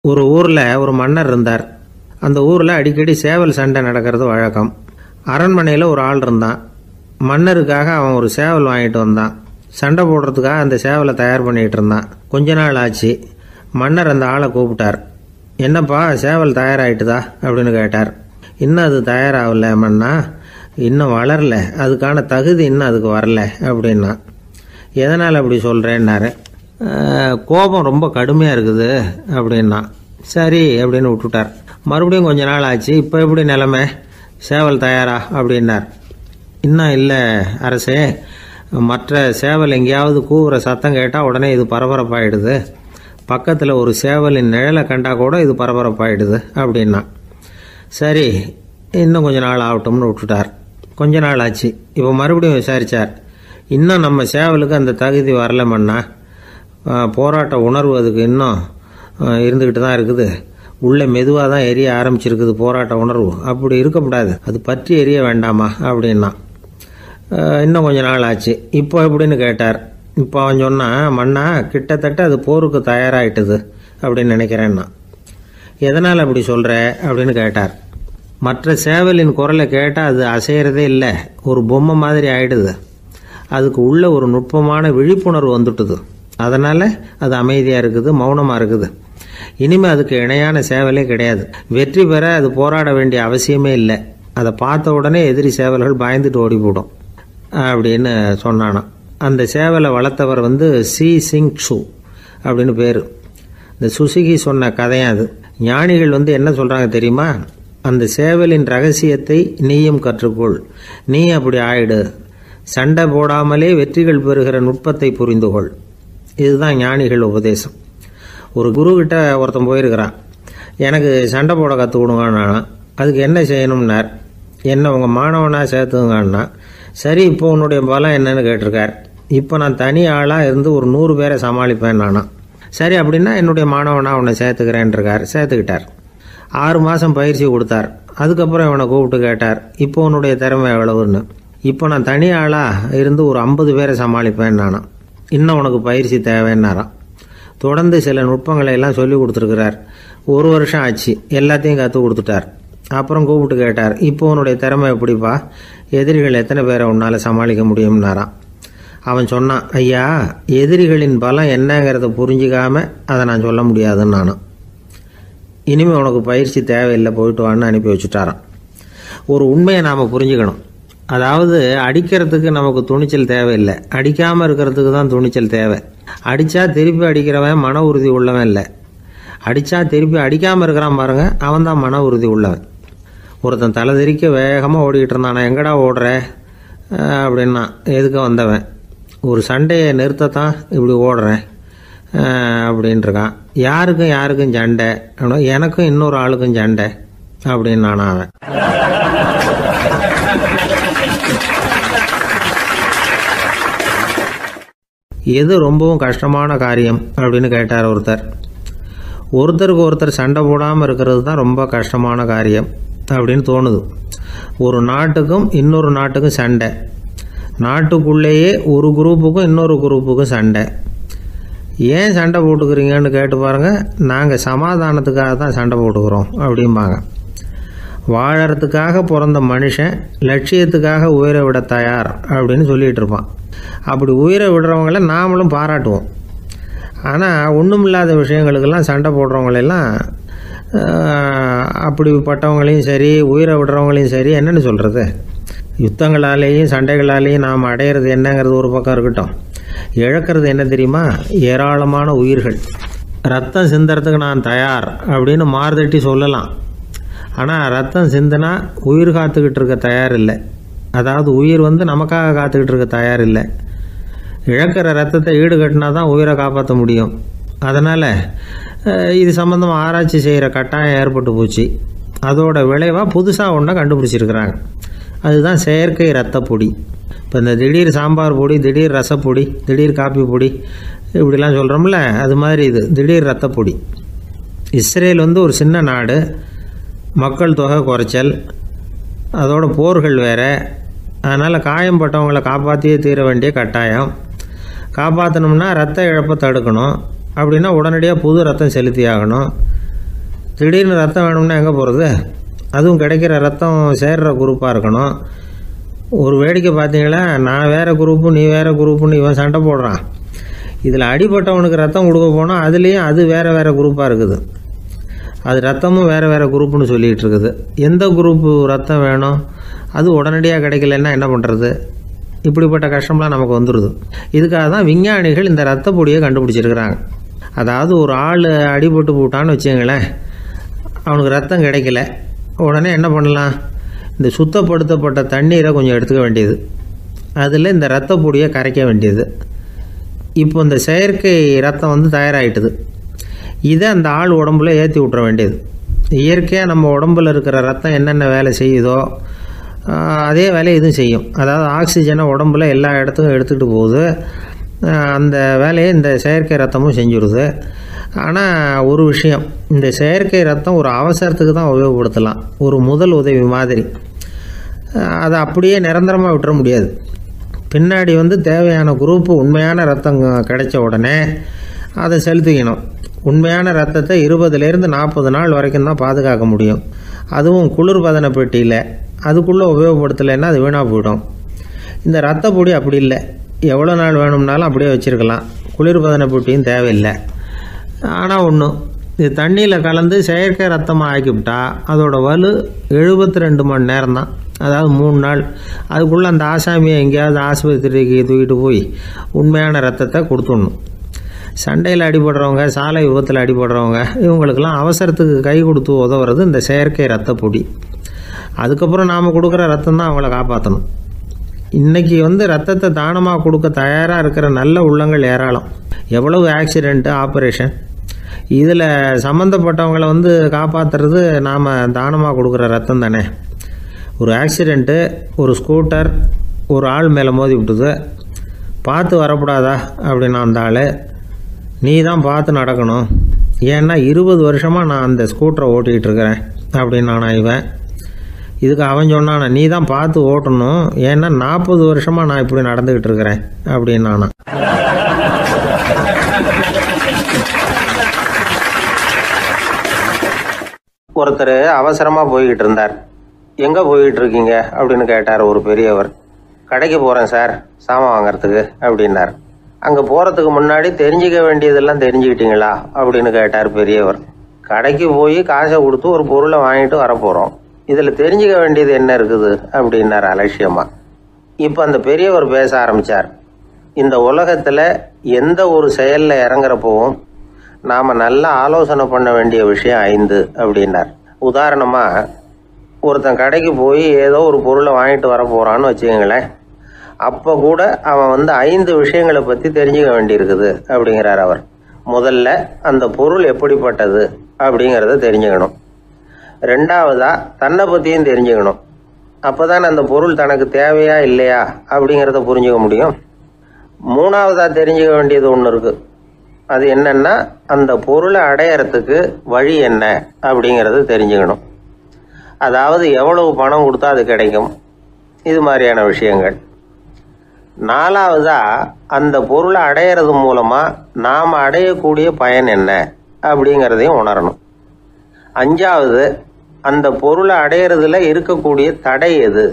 ஒரு ஊரில் ஒரு மன்னர் இருந்தார். அந்த ஊரில் அடிக்கடி சேவல் சண்டை நடக்கிறது வழக்கம். அரண்மனையில் ஒரு ஆள் இருந்தான். மன்னருக்காக அவன் ஒரு சேவல் வாங்கிட்டு வந்தான். சண்டை போடுறதுக்காக அந்த சேவலை தயார் பண்ணிகிட்டு இருந்தான். கொஞ்ச நாள் ஆச்சு. மன்னர் அந்த ஆளை கூப்பிட்டார். என்னப்பா சேவல் தயாராகிட்டுதா அப்படின்னு கேட்டார். இன்னும் அது தயாராகல மன்னா, இன்னும் வளரல, அதுக்கான தகுதி இன்னும் அதுக்கு வரல அப்படின்னா. எதனால் அப்படி சொல்கிறேன்னாரு. கோபம் ரொம்ப கடுமையாக இருக்குது அப்படின்னா. சரி அப்படின்னு விட்டுட்டார். மறுபடியும் கொஞ்ச நாள் ஆச்சு. இப்போ எப்படி நிலைமை, சேவல் தயாரா அப்படின்னார். இன்னும் இல்லை அரசே, மற்ற சேவல் எங்கேயாவது கூவுற சத்தம் கேட்டால் உடனே இது பரபரப்பாயிடுது. பக்கத்தில் ஒரு சேவலின் நிழலை கண்டா கூட இது பரபரப்பாயிடுது அப்படின்னா. சரி இன்னும் கொஞ்ச நாள் ஆகட்டும்னு விட்டுட்டார். கொஞ்ச நாள் ஆச்சு. இப்போ மறுபடியும் விசாரித்தார். இன்னும் நம்ம சேவலுக்கு அந்த தகுதி வரலமன்னா, போராட்ட உணர்வு அதுக்கு இன்னும் இருந்துக்கிட்டு தான் இருக்குது. உள்ளே மெதுவாக தான் எரிய ஆரம்பிச்சிருக்குது போராட்ட உணர்வு. அப்படி இருக்கக்கூடாது, அது பற்றி எரிய வேண்டாமா அப்படின்னா. இன்னும் கொஞ்ச நாள் ஆச்சு. இப்போ எப்படின்னு கேட்டார். இப்போ அவன் சொன்னான், மன்னா கிட்டத்தட்ட அது போருக்கு தயாராகிட்டுது அப்படின்னு நினைக்கிறேன்னா. எதனால் அப்படி சொல்கிற அப்படின்னு கேட்டார். மற்ற சேவலின் குரலை கேட்டால் அது அசைகிறதே இல்லை, ஒரு பொம்மை மாதிரி ஆகிடுது. அதுக்கு உள்ள ஒரு நுட்பமான விழிப்புணர்வு வந்துட்டுது. அதனால் அது அமைதியாக இருக்குது, மௌனமாக இருக்குது. இனிமேல் அதுக்கு இணையான சேவலே கிடையாது. வெற்றி பெற அது போராட வேண்டிய அவசியமே இல்லை. அதை பார்த்த உடனே எதிரி சேவல்கள் பயந்துட்டு ஓடி போடும் அப்படின்னு சொன்னானான். அந்த சேவலை வளர்த்தவர் சி சிங் சு அப்படின்னு பேர். இந்த சுசுகி சொன்ன கதையும் அது. ஞானிகள் என்ன சொல்கிறாங்க தெரியுமா? அந்த சேவலின் ரகசியத்தை நீயும் கற்றுக்கொள், நீ அப்படி ஆயிடு, சண்டை போடாமலே வெற்றிகள் பெறுகிற நுட்பத்தை புரிந்துகொள். இதுதான் ஞானிகள் உபதேசம். ஒரு குருக்கிட்ட ஒருத்தன் போயிருக்கிறான். எனக்கு சண்டை போட கற்றுக் கொடுங்கண்ணா. அதுக்கு என்ன செய்யணும்னார். என்ன உங்கள் மாணவனாக சேர்த்துங்கண்ணா. சரி இப்போ உன்னுடைய பலம் என்னன்னு கேட்டிருக்கார். இப்போ நான் தனி ஆளாக இருந்து ஒரு 100 பேரை சமாளிப்பேன் நானா. சரி அப்படின்னா என்னுடைய மாணவனாக உன்னை சேர்த்துக்கிறேன்ருக்கார். சேர்த்துக்கிட்டார். 6 மாதம் பயிற்சி கொடுத்தார். அதுக்கப்புறம் இவனை கூப்பிட்டு கேட்டார், இப்போ உன்னுடைய திறமை எவ்வளவுன்னு. இப்போ நான் தனி ஆளாக இருந்து ஒரு 50 பேரை சமாளிப்பேன் நானா. இன்னும் உனக்கு பயிற்சி தேவைன்னாராம். தொடர்ந்து சில நுட்பங்களை எல்லாம் சொல்லி கொடுத்துருக்கிறார். 1 வருஷம் ஆச்சு. எல்லாத்தையும் கற்றுக் கொடுத்துட்டார். அப்புறம் கூப்பிட்டு கேட்டார், இப்போ உன்னுடைய திறமை எப்படிப்பா, எதிரிகள் எத்தனை பேரை உன்னால் சமாளிக்க முடியும்னாராம். அவன் சொன்னான், ஐயா எதிரிகளின் பலம் என்னங்கிறத புரிஞ்சிக்காம அதை நான் சொல்ல முடியாதுன்னு நானும். இனிமேல் உனக்கு பயிற்சி தேவையில்லை, போயிட்டு வான்னு அனுப்பி வச்சுட்டாரான். ஒரு உண்மையை நாம் புரிஞ்சுக்கணும். அதாவது அடிக்கிறதுக்கு நமக்கு துணிச்சல் தேவையில்லை, அடிக்காமல் இருக்கிறதுக்கு தான் துணிச்சல் தேவை. அடித்தா திருப்பி அடிக்கிறவன் மன உறுதி உள்ளவன் இல்லை. அடித்தா திருப்பி அடிக்காமல் இருக்கிறான் பாருங்க, அவன் தான் மன உறுதி உள்ளவன். ஒருத்தன் தலை திரிக்க வேகமாக ஓடிக்கிட்டு இருந்தான். நான் எங்கடா ஓடுற அப்படின்னா, எதுக்கு வந்தவன், ஒரு சண்டையை நிறுத்தத்தான் இப்படி ஓடுறேன் அப்படின்ட்டுருக்கான். யாருக்கும் சண்டை, எனக்கும் இன்னொரு ஆளுக்கும் சண்டை அப்படின்னு நானா அவன். எது ரொம்பவும் கஷ்டமான காரியம் அப்படின்னு கேட்டார் ஒருத்தர். ஒருத்தருக்கு ஒருத்தர் சண்டை போடாமல் இருக்கிறது தான் ரொம்ப கஷ்டமான காரியம் அப்படின்னு தோணுது. ஒரு நாட்டுக்கும் இன்னொரு நாட்டுக்கும் சண்டை, நாட்டுக்குள்ளேயே ஒரு குரூப்புக்கும் இன்னொரு குரூப்புக்கும் சண்டை. ஏன் சண்டை போட்டுக்கிறீங்கன்னு கேட்டு பாருங்கள். நாங்கள் சமாதானத்துக்காக தான் சண்டை போட்டுக்கிறோம் அப்படிம்பாங்க. வாழறதுக்காக பிறந்த மனுஷன் லட்சியத்துக்காக உயிரை விட தயார் அப்படின்னு சொல்லிகிட்டு இருப்பான். அப்படி உயிரை விடுறவங்கள நாமளும் பாராட்டுவோம். ஆனால் ஒன்றுமில்லாத விஷயங்களுக்கெல்லாம் சண்டை போடுறவங்களெல்லாம், அப்படிப்பட்டவங்களையும் சரி உயிரை விடுறவங்களையும் சரி என்னென்னு சொல்கிறது, யுத்தங்களாலேயும் சண்டைகளாலேயும் நாம் அடையிறது என்னங்கிறது ஒரு பக்கம் இருக்கட்டும், இழக்கிறது என்ன தெரியுமா, ஏராளமான உயிர்கள். ரத்தம் சிந்துறதுக்கு நான் தயார் அப்படின்னு மார்தட்டி சொல்லலாம். ஆனால் ரத்தம் சிந்தினா உயிர் காத்துக்கிட்டு இருக்க தயார் இல்லை. அதாவது உயிர் நமக்காக காத்துக்கிட்டு இருக்க தயார் இல்லை. இழக்கிற ரத்தத்தை ஈடுகட்டினா தான் உயிரை காப்பாற்ற முடியும். அதனால் இது சம்மந்தமாக ஆராய்ச்சி செய்கிற கட்டாயம் ஏற்பட்டு போச்சு. அதோட விளைவாக புதுசாக ஒன்றை கண்டுபிடிச்சிருக்கிறாங்க. அதுதான் செயற்கை ரத்த பொடி. இப்போ இந்த திடீர் சாம்பார் பொடி, திடீர் ரசப்பொடி, திடீர் காப்பி பொடி இப்படிலாம் சொல்கிறோம்ல, அது மாதிரி இது திடீர் ரத்த பொடி. இஸ்ரேல் ஒரு சின்ன நாடு, மக்கள் தொகை குறைச்சல், அதோட போர்கள் வேறு. அதனால் காயம்பட்டவங்களை காப்பாற்றியே தீர வேண்டிய கட்டாயம். காப்பாற்றணும்னா ரத்த இழப்பை தடுக்கணும். அப்படின்னா உடனடியாக புது ரத்தம் செலுத்தி ஆகணும். திடீர்னு ரத்தம் வேணும்னா எங்கே போகிறது? அதுவும் கிடைக்கிற ரத்தம் சேர்கிற குரூப்பாக இருக்கணும். ஒரு வேடிக்கை பார்த்தீங்களா, நான் வேறு குரூப்பு நீ வேறு குரூப்புன்னு இவன் சண்டை போடுறான். இதில் அடிபட்டவனுக்கு ரத்தம் கொடுக்க போனால் அதுலேயும் அது வேறு வேறு குரூப்பாக இருக்குது. அது ரத்தமும் வேறு வேறு குரூப்புன்னு சொல்லிகிட்டு இருக்குது. எந்த குரூப்பு ரத்தம் வேணும்? அது உடனடியாக கிடைக்கலன்னா என்ன பண்ணுறது? இப்படிப்பட்ட கஷ்டம்லாம் நமக்கு வந்துடுது. இதுக்காக தான் விஞ்ஞானிகள் இந்த ரத்த பொடியை கண்டுபிடிச்சிருக்கிறாங்க. அதாவது ஒரு ஆள் அடிபட்டு போட்டான்னு வச்சுங்களேன், அவனுக்கு ரத்தம் கிடைக்கல, உடனே என்ன பண்ணலாம்? இந்த சுத்தப்படுத்தப்பட்ட தண்ணீரை கொஞ்சம் எடுத்துக்க வேண்டியது, அதில் இந்த ரத்த பொடியை கரைக்க வேண்டியது. இப்போ இந்த செயற்கை ரத்தம் வந்து தயாராகிட்டுது. இதை அந்த ஆள் உடம்புல ஏற்றி விட்ற வேண்டியது. இயற்கையாக நம்ம உடம்பில் இருக்கிற ரத்தம் என்னென்ன வேலை செய்யுதோ அதே வேலையை இதுவும் செய்யும். அதாவது ஆக்சிஜனை உடம்புல எல்லா இடத்துக்கும் எடுத்துகிட்டு போகுது. அந்த வேலையை இந்த செயற்கை ரத்தமும் செஞ்சுடுது. ஆனால் ஒரு விஷயம், இந்த செயற்கை ரத்தம் ஒரு அவசரத்துக்கு தான் உபயோகப்படுத்தலாம், ஒரு முதல் உதவி மாதிரி. அதை அப்படியே நிரந்தரமாக விட்டுற முடியாது. பின்னாடி வந்து தேவையான குரூப்பு உண்மையான ரத்தம் கிடைச்ச உடனே அதை செலுத்திக்கணும். உண்மையான ரத்தத்தை 20லேருந்து 40 நாள் வரைக்கும் தான் பாதுகாக்க முடியும். அதுவும் குளிர்பதன பெட்டியில். அதுக்குள்ளே உபயோகப்படுத்தலைன்னா அது வீணாக போயிடும். இந்த ரத்த பொடி அப்படி இல்லை, எவ்வளோ நாள் வேணும்னாலும் அப்படியே வச்சுருக்கலாம். குளிர்பதன பெட்டியும் தேவையில்லை. ஆனால் ஒன்று, இது தண்ணியில் கலந்து செயற்கை ரத்தமாக ஆக்கிவிட்டா அதோட வலு 72 மணி நேரம் தான். அதாவது 3 நாள். அதுக்குள்ளே அந்த ஆசாமியை எங்கேயாவது ஆஸ்பத்திரிக்கு தூக்கிட்டு போய் உண்மையான ரத்தத்தை கொடுத்துடணும். சண்டையில் அடிபடுறவங்க, சாலை விபத்தில் அடிபடுறவங்க, இவங்களுக்கெல்லாம் அவசரத்துக்கு கை கொடுத்து உதவுறது இந்த செயற்கை ரத்த பொடி. அதுக்கப்புறம் நாம் கொடுக்குற ரத்தம் தான் அவங்கள காப்பாற்றணும். இன்றைக்கி வந்து ரத்தத்தை தானமாக கொடுக்க தயாராக இருக்கிற நல்ல உள்ளங்கள் ஏராளம். எவ்வளவு ஆக்சிடெண்ட்டு, ஆப்ரேஷன், இதில் சம்மந்தப்பட்டவங்களை வந்து காப்பாற்றுறது நாம் தானமாக கொடுக்குற ரத்தம் தானே. ஒரு ஆக்சிடெண்ட்டு, ஒரு ஸ்கூட்டர் ஒரு ஆள் மேலே மோதி விட்டுது, பார்த்து வரக்கூடாதா அப்படின்னா அந்த ஆள், நீ தான் பார்த்து நடக்கணும், ஏன்னா 20 வருஷமாக நான் அந்த ஸ்கூட்டரை ஓட்டிகிட்டு இருக்கிறேன் அப்படின்னு நானா இவன். இதுக்கு அவன் சொன்னானா, நீ தான் பார்த்து ஓட்டணும், ஏன்னா 40 வருஷமாக நான் இப்படி நடந்துக்கிட்டு இருக்கிறேன் அப்படின்னு நானா. ஒருத்தர் அவசரமாக போய்கிட்டு இருந்தார். எங்கே போய்கிட்டு இருக்கீங்க அப்படின்னு கேட்டார் ஒரு பெரியவர். கடைக்கு போகிறேன் சார், சாமான் வாங்கிறதுக்கு அப்படின்னார். அங்கே போகிறதுக்கு முன்னாடி தெரிஞ்சிக்க வேண்டியதெல்லாம் தெரிஞ்சுக்கிட்டீங்களா அப்படின்னு கேட்டார் பெரியவர். கடைக்கு போய் காசை கொடுத்து ஒரு பொருளை வாங்கிட்டு வரப்போகிறோம், இதில் தெரிஞ்சிக்க வேண்டியது என்ன இருக்குது அப்படின்னார் அலட்சியமாக. இப்போ அந்த பெரியவர் பேச ஆரம்பித்தார். இந்த உலகத்தில் எந்த ஒரு செயலில் இறங்குறப்பவும் நாம் நல்லா ஆலோசனை பண்ண வேண்டிய விஷயம் 5 அப்படின்னார். உதாரணமாக, ஒருத்தன் கடைக்கு போய் ஏதோ ஒரு பொருளை வாங்கிட்டு வர போகிறான்னு வச்சுக்கங்களேன். அப்போ கூட அவன் வந்து 5 விஷயங்களை பற்றி தெரிஞ்சுக்க வேண்டியிருக்குது அப்படிங்கிறார் அவர். முதல்ல அந்த பொருள் எப்படிப்பட்டது அப்படிங்கிறத தெரிஞ்சுக்கணும். 2வதாக தன்னை பற்றியும் தெரிஞ்சுக்கணும். அப்போ தான் அந்த பொருள் தனக்கு தேவையா இல்லையா அப்படிங்கிறத புரிஞ்சுக்க முடியும். 3வதாக தெரிஞ்சுக்க வேண்டியது ஒன்று இருக்குது. அது என்னன்னா, அந்த பொருளை அடையறதுக்கு வழி என்ன அப்படிங்கிறது தெரிஞ்சுக்கணும். அதாவது எவ்வளவு பணம் கொடுத்தா அது கிடைக்கும், இது மாதிரியான விஷயங்கள். 4வதா அந்த பொருளை அடையிறது மூலமாக நாம் அடையக்கூடிய பயன் என்ன அப்படிங்கிறதையும் உணரணும். 5வது அந்த பொருளை அடையிறதுல இருக்கக்கூடிய தடை எது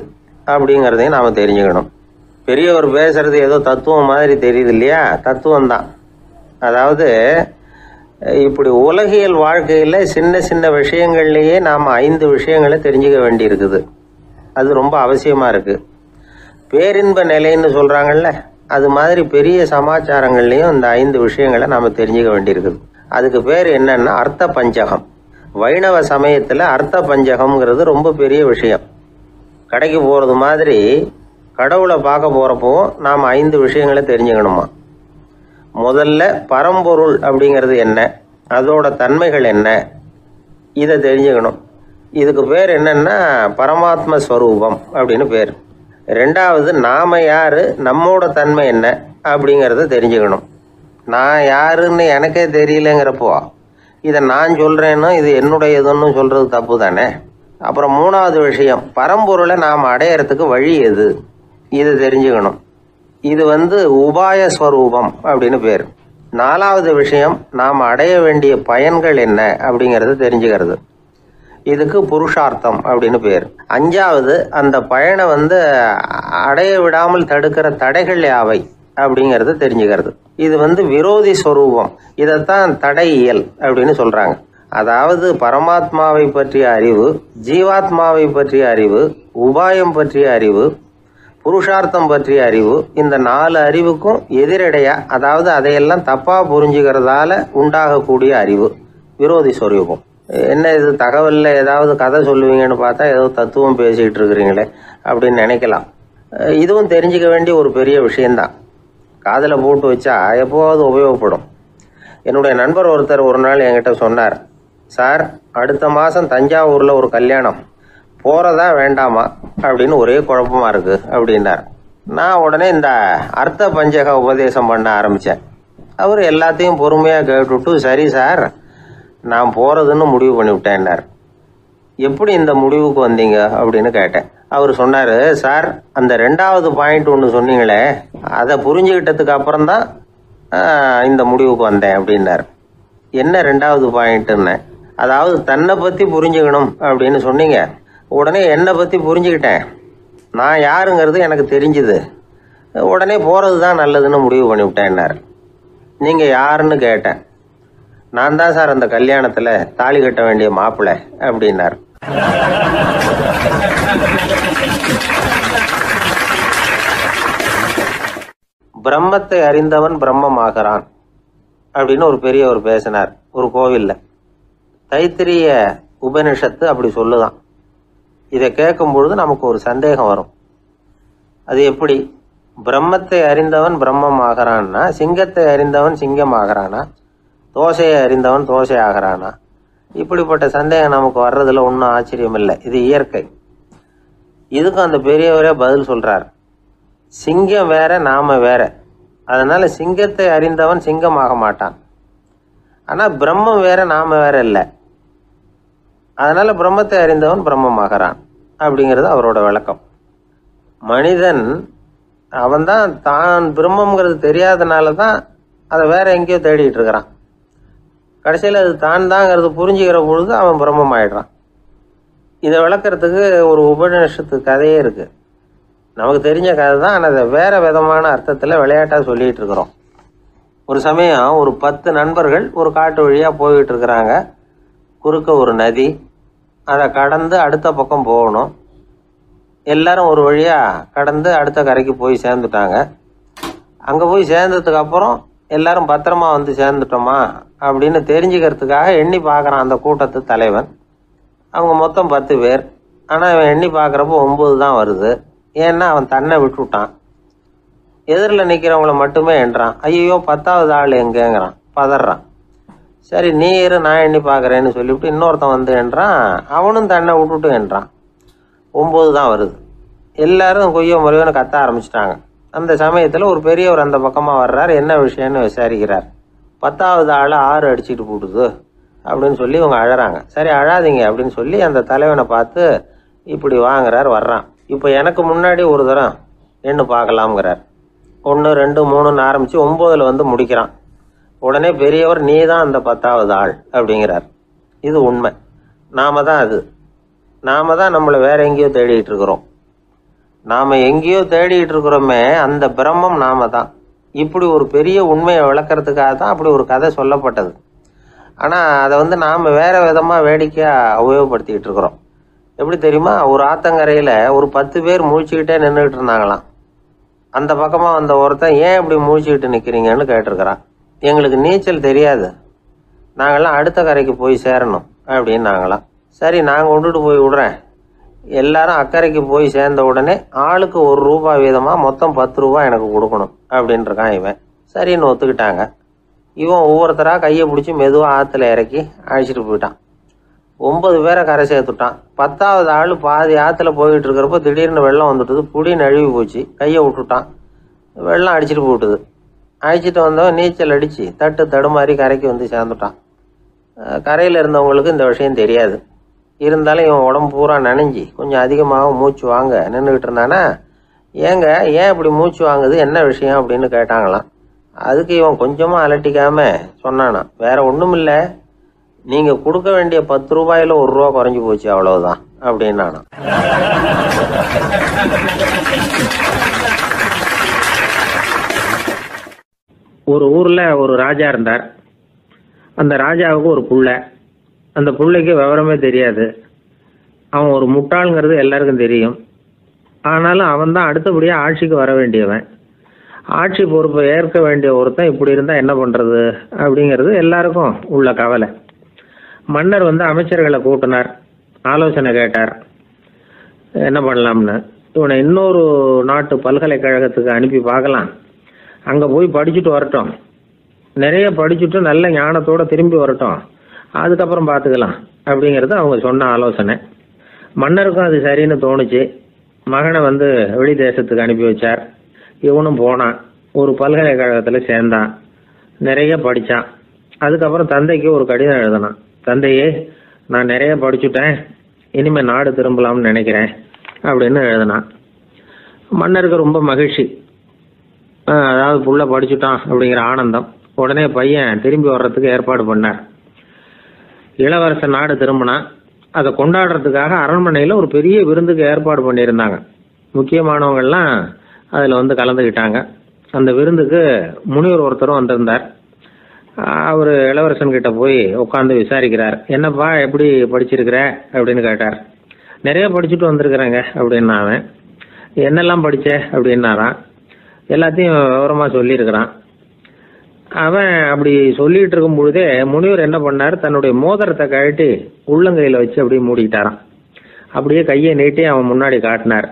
அப்படிங்கிறதையும் நாம் தெரிஞ்சுக்கணும். பெரியவர் பேசுறது ஏதோ தத்துவம் மாதிரி தெரியுது இல்லையா? தத்துவம் தான். அதாவது இப்படி உலகியல் வாழ்க்கையில் சின்ன சின்ன விஷயங்கள்லேயே நாம் 5 விஷயங்களை தெரிஞ்சுக்க வேண்டி இருக்குது. அது ரொம்ப அவசியமாக இருக்குது. பேரின்ப நிலைன்னு சொல்கிறாங்கல்ல, அது மாதிரி பெரிய சமாச்சாரங்கள்லேயும் இந்த 5 விஷயங்களை நாம் தெரிஞ்சுக்க வேண்டியிருக்குது. அதுக்கு பேர் என்னன்னா அர்த்த பஞ்சகம். வைணவ சமயத்தில் அர்த்த பஞ்சகம்ங்கிறது ரொம்ப பெரிய விஷயம். கடைக்கு போகிறது மாதிரி கடவுளை பார்க்க போகிறப்போ நாம் 5 விஷயங்களை தெரிஞ்சுக்கணுமா. முதல்ல பரம்பொருள் அப்படிங்கிறது என்ன, அதோட தன்மைகள் என்ன, இதை தெரிஞ்சுக்கணும். இதுக்கு பேர் என்னன்னா பரமாத்ம ஸ்வரூபம் அப்படின்னு பேர். 2வது நாம யாரு, நம்மோட தன்மை என்ன அப்படிங்கிறத தெரிஞ்சுக்கணும். நான் யாருன்னு எனக்கே தெரியலங்கிறப்போ இதை நான் சொல்கிறேன்னு இது என்னுடையதுன்னு சொல்கிறது தப்பு தானே. அப்புறம் 3வது விஷயம், பரம்பொருளை நாம் அடையிறதுக்கு வழி எது, இதை தெரிஞ்சுக்கணும். இது வந்து உபாய ஸ்வரூபம் அப்படின்னு பேர். 4வது விஷயம், நாம் அடைய வேண்டிய பயன்கள் என்ன அப்படிங்கிறது தெரிஞ்சுக்கிறது. இதுக்கு புருஷார்த்தம் அப்படின்னு பேர். 5வது, அந்த பயனை அடைய விடாமல் தடுக்கிற தடைகள் யாவை அப்படிங்கிறது தெரிஞ்சுக்கிறது. இது விரோதி ஸ்வரூபம். இதைத்தான் தடையியல் அப்படின்னு சொல்றாங்க. அதாவது பரமாத்மாவை பற்றிய அறிவு, ஜீவாத்மாவை பற்றிய அறிவு, உபாயம் பற்றிய அறிவு, புருஷார்த்தம் பற்றிய அறிவு, இந்த 4 அறிவுக்கும் எதிரடையா, அதாவது அதையெல்லாம் தப்பா புரிஞ்சுக்கிறதால உண்டாகக்கூடிய அறிவு விரோதி ஸ்வரூபம். என்ன இது தகவல்ல ஏதாவது கதை சொல்லுவீங்கன்னு பார்த்தா ஏதோ தத்துவம் பேசிக்கிட்டு இருக்கிறீங்களே அப்படின்னு நினைக்கலாம். இதுவும் தெரிஞ்சுக்க வேண்டிய ஒரு பெரிய விஷயம்தான். காதில் போட்டு வச்சா எப்போவாவது உபயோகப்படும். என்னுடைய நண்பர் ஒருத்தர் ஒரு நாள் என்கிட்ட சொன்னார், சார், அடுத்த மாதம் தஞ்சாவூரில் ஒரு கல்யாணம், போகிறதா வேண்டாமா அப்படின்னு ஒரே குழப்பமா இருக்கு அப்படின்னார். நான் உடனே இந்த அர்த்த பஞ்சக உபதேசம் பண்ண ஆரம்பித்தேன். அவர் எல்லாத்தையும் பொறுமையாக கேட்டுவிட்டு, சரி சார், நான் போகிறதுன்னு முடிவு பண்ணிவிட்டேன்னார். எப்படி இந்த முடிவுக்கு வந்தீங்க அப்படின்னு கேட்டேன். அவர் சொன்னார், சார், அந்த 2வது பாயிண்ட் ஒன்று சொன்னீங்களே, அதை புரிஞ்சுக்கிட்டதுக்கு அப்புறம்தான் இந்த முடிவுக்கு வந்தேன் அப்படின்னார். என்ன 2வது பாயிண்ட்டுன்னு? அதாவது தன்னை பற்றி புரிஞ்சுக்கணும் அப்படின்னு சொன்னீங்க. உடனே என்னை பற்றி புரிஞ்சுக்கிட்டேன், நான் யாருங்கிறது எனக்கு தெரிஞ்சுது, உடனே போகிறது தான் நல்லதுன்னு முடிவு பண்ணிவிட்டேன்னார். நீங்கள் யாருன்னு கேட்டேன். நான் தான் சார் அந்த கல்யாணத்தில் தாலி கட்ட வேண்டிய மாப்பிள்ளை அப்படின்னார். பிரம்மத்தை அறிந்தவன் பிரம்மமாகிறான் அப்படின்னு ஒரு பெரியவர் பேசினார் ஒரு கோவில்ல. தைத்திரிய உபனிஷத்து அப்படி சொல்லுதான். இதை கேட்கும் பொழுது நமக்கு ஒரு சந்தேகம் வரும். அது எப்படி? பிரம்மத்தை அறிந்தவன் பிரம்மம் ஆகிறான்னா, சிங்கத்தை அறிந்தவன் சிங்கம் ஆகிறானா, தோசையை அறிந்தவன் தோசை ஆகிறானா? இப்படிப்பட்ட சந்தேகம் நமக்கு வர்றதுல ஒன்றும் ஆச்சரியம் இல்லை. இது இயற்கை. இதுக்கும் அந்த பெரியவரே பதில் சொல்றார். சிங்கம் வேற, நாம வேற. அதனால சிங்கத்தை அறிந்தவன் சிங்கம் ஆக மாட்டான். ஆனா பிரம்மம் வேற, நாம வேற இல்லை. அதனால பிரம்மத்தை அறிந்தவன் பிரம்மம் ஆகிறான் அப்படிங்கிறது அவரோட விளக்கம். மனிதன் அவன்தான் தான் பிரம்மங்கிறது தெரியாதனால தான் அதை வேற எங்கேயோ தேடிட்டு இருக்கிறான். கடைசியில் அது தான் தாங்கிறது புரிஞ்சுக்கிற பொழுது அவன் பிரம்மம் ஆயிடுறான். இதை விளக்கிறதுக்கு ஒரு உபநிஷத்து கதையே இருக்கு. நமக்கு தெரிஞ்ச கதை தான், ஆனால் அதை வேற விதமான அர்த்தத்தில் விளையாட்டாக சொல்லிட்டு இருக்கிறோம். ஒரு சமயம் ஒரு 10 நண்பர்கள் ஒரு காட்டு வழியாக போய்கிட்டு இருக்கிறாங்க. குறுக்க ஒரு நதி, அதை கடந்து அடுத்த பக்கம் போகணும். எல்லாரும் ஒரு வழியாக கடந்து அடுத்த கரைக்கு போய் சேர்ந்துட்டாங்க. அங்கே போய் சேர்ந்ததுக்கு அப்புறம் எல்லாரும் பத்திரமா சேர்ந்துட்டோமா அப்படின்னு தெரிஞ்சுக்கிறதுக்காக எண்ணி பார்க்குறான் அந்த கூட்டத்து தலைவன். அவங்க மொத்தம் 10 பேர். ஆனால் இவன் எண்ணி பார்க்குறப்போ 9 தான் வருது. ஏன்னா அவன் தன்னை விட்டுவிட்டான். எதிரில் நிற்கிறவங்கள மட்டுமே எண்றான். ஐயோ 10வது ஆள் எங்கேங்கிறான், பதறான். சரி நீ இரு, நான் எண்ணி பார்க்குறேன்னு சொல்லிவிட்டு இன்னொருத்தன் எண்றான். அவனும் தன்னை விட்டுட்டு எண்றான். 9 தான் வருது. எல்லாரும் கொய்யோ முறையோன்னு கத்த ஆரம்பிச்சிட்டாங்க. அந்த சமயத்தில் ஒரு பெரியவர் அந்த பக்கமாக வர்றார். என்ன விஷயம்னு விசாரிக்கிறார். 10வது ஆள் 6 அடிச்சுட்டு போட்டுது அப்படின்னு சொல்லி இவங்க அழறாங்க. சரி அழாதீங்க அப்படின்னு சொல்லி அந்த தலைவனை பார்த்து இப்படி வாங்குறார். வர்றான். இப்போ எனக்கு முன்னாடி ஒரு தரம் எண்ணு பார்க்கலாம்ங்கிறார். 1 2 3ன்னு ஆரம்பித்து 9ல் முடிக்கிறான். உடனே பெரியவர் நீ தான் அந்த 10வது ஆள் அப்படிங்கிறார். இது உண்மை. நாம தான் அது. நாம தான் நம்மளை வேற எங்கேயோ தேடிட்டு இருக்கிறோம். நாம எங்கேயோ தேடிட்டு இருக்கிறோமே, அந்த பிரம்மம் நாம தான். இப்படி ஒரு பெரிய உண்மையை விளக்கிறதுக்காக தான் அப்படி ஒரு கதை சொல்லப்பட்டது. ஆனால் அதை நாம் வேற விதமாக வேடிக்கையாக உபயோகப்படுத்திக்கிட்டு இருக்கிறோம். எப்படி தெரியுமா? ஒரு ஆத்தங்கரையில் ஒரு 10 பேர் முழிச்சுக்கிட்டே நின்றுக்கிட்டு இருந்தாங்களாம். அந்த பக்கமாக வந்த ஒருத்தன் ஏன் இப்படி முழிச்சுக்கிட்டு நிற்கிறீங்கன்னு கேட்டிருக்கிறான். எங்களுக்கு நீச்சல் தெரியாது, நாங்கள்லாம் அடுத்த கரைக்கு போய் சேரணும் அப்படின்னு நாங்களாம். சரி நான் கொண்டுட்டு போய் விடுறேன். எல்லாரும் அக்கறைக்கு போய் சேர்ந்த உடனே ஆளுக்கு ₹1 வீதமாக மொத்தம் ₹10 எனக்கு கொடுக்கணும் அப்படின்ட்டுருக்கான் இவன். சரின்னு ஒத்துக்கிட்டாங்க. இவன் ஒவ்வொருத்தராக கையை பிடிச்சி மெதுவாக ஆற்றுல இறக்கி அழைச்சிட்டு போயிட்டான். 9 பேரை கரை சேர்த்துட்டான். 10வது ஆள் பாதி ஆற்றுல போயிட்டு இருக்கிறப்போ திடீர்னு வெள்ளம் வந்துட்டுது. புடி நழுவி போச்சு. கையை விட்டுட்டான். வெள்ளம் அடிச்சுட்டு போட்டுது. அழைச்சிட்டு வந்தவன் நீச்சல் அடித்து தடுமாறி கரைக்கு சேர்ந்துட்டான். கரையில் இருந்தவங்களுக்கு இந்த விஷயம் தெரியாது. இருந்தாலும் இவன் உடம்பு பூரா நனைஞ்சி கொஞ்சம் அதிகமாக மூச்சு வாங்க நின்றுக்கிட்டு இருந்தானா, ஏன் இப்படி மூச்சு வாங்குது, என்ன விஷயம் அப்படின்னு கேட்டாங்களாம். அதுக்கு இவன் கொஞ்சமாக அலட்டிக்காம சொன்னானா, வேற ஒன்றும் இல்லை, நீங்கள் கொடுக்க வேண்டிய 10 ரூபாயில் 1 ரூபா குறைஞ்சி போச்சு, அவ்வளவுதான் அப்படின்னானா. ஒரு ஊரில் ஒரு ராஜா இருந்தார். அந்த ராஜாவுக்கு ஒரு புள்ள. அந்த புள்ளைக்கு விவரமே தெரியாது. அவன் ஒரு முட்டாளுங்கிறது எல்லாருக்கும் தெரியும். ஆனாலும் அவன் தான் அடுத்தபடியாக ஆட்சிக்கு வர வேண்டியவன். ஆட்சி பொறுப்பை ஏற்க வேண்டிய ஒருத்தன் இப்படி இருந்தால் என்ன பண்ணுறது அப்படிங்கிறது எல்லாருக்கும் உள்ள கவலை. மன்னர் அமைச்சர்களை கூட்டினார், ஆலோசனை கேட்டார் என்ன பண்ணலாம்னு. இவனை இன்னொரு நாட்டு பல்கலைக்கழகத்துக்கு அனுப்பி பார்க்கலாம், அங்கே போய் படிச்சுட்டு வரட்டும், நிறைய படிச்சுட்டு நல்ல ஞானத்தோடு திரும்பி வரட்டும், அதுக்கப்புறம் பார்த்துக்கலாம் அப்படிங்கிறது அவங்க சொன்ன ஆலோசனை. மன்னருக்கும் அது சரின்னு தோணுச்சு. மகனை வெளி தேசத்துக்கு அனுப்பி வச்சார். இவனும் போனான், ஒரு பல்கலைக்கழகத்தில் சேர்ந்தான், நிறைய படித்தான். அதுக்கப்புறம் தந்தைக்கு ஒரு கடிதம் எழுதினான். தந்தையே, நான் நிறைய படிச்சுட்டேன், இனிமேல் நாடு திரும்பலாம்னு நினைக்கிறேன் அப்படின்னு எழுதினான். மன்னருக்கு ரொம்ப மகிழ்ச்சி, அதாவது புள்ள படிச்சுட்டான் அப்படிங்கிற ஆனந்தம். உடனே பையன் திரும்பி வர்றதுக்கு ஏற்பாடு பண்ணார். இளவரசன் நாடு திரும்பினான். அதை கொண்டாடுறதுக்காக அரண்மனையில் ஒரு பெரிய விருந்துக்கு ஏற்பாடு பண்ணியிருந்தாங்க. முக்கியமானவங்கள்லாம் அதில் கலந்துக்கிட்டாங்க. அந்த விருந்துக்கு முனிவர் ஒருத்தரும் வந்திருந்தார். அவர் இளவரசன் கிட்ட போய் உட்காந்து விசாரிக்கிறார். என்னப்பா, எப்படி படிச்சிருக்கிற அப்படின்னு கேட்டார். நிறைய படிச்சுட்டு வந்திருக்கிறேங்க அப்படின்னா அவன். என்னெல்லாம் படித்த அப்படின்னாரான். எல்லாத்தையும் விவரமாக சொல்லியிருக்கிறான். அவன் அப்படி சொல்லிட்டு இருக்கும் பொழுதே முனிவர் என்ன பண்ணார், தன்னுடைய மோதிரத்தை கழட்டி உள்ளங்கையில் வச்சு அப்படியே மூடிக்கிட்டாரான். அப்படியே கையை நீட்டி அவன் முன்னாடி காட்டினார்.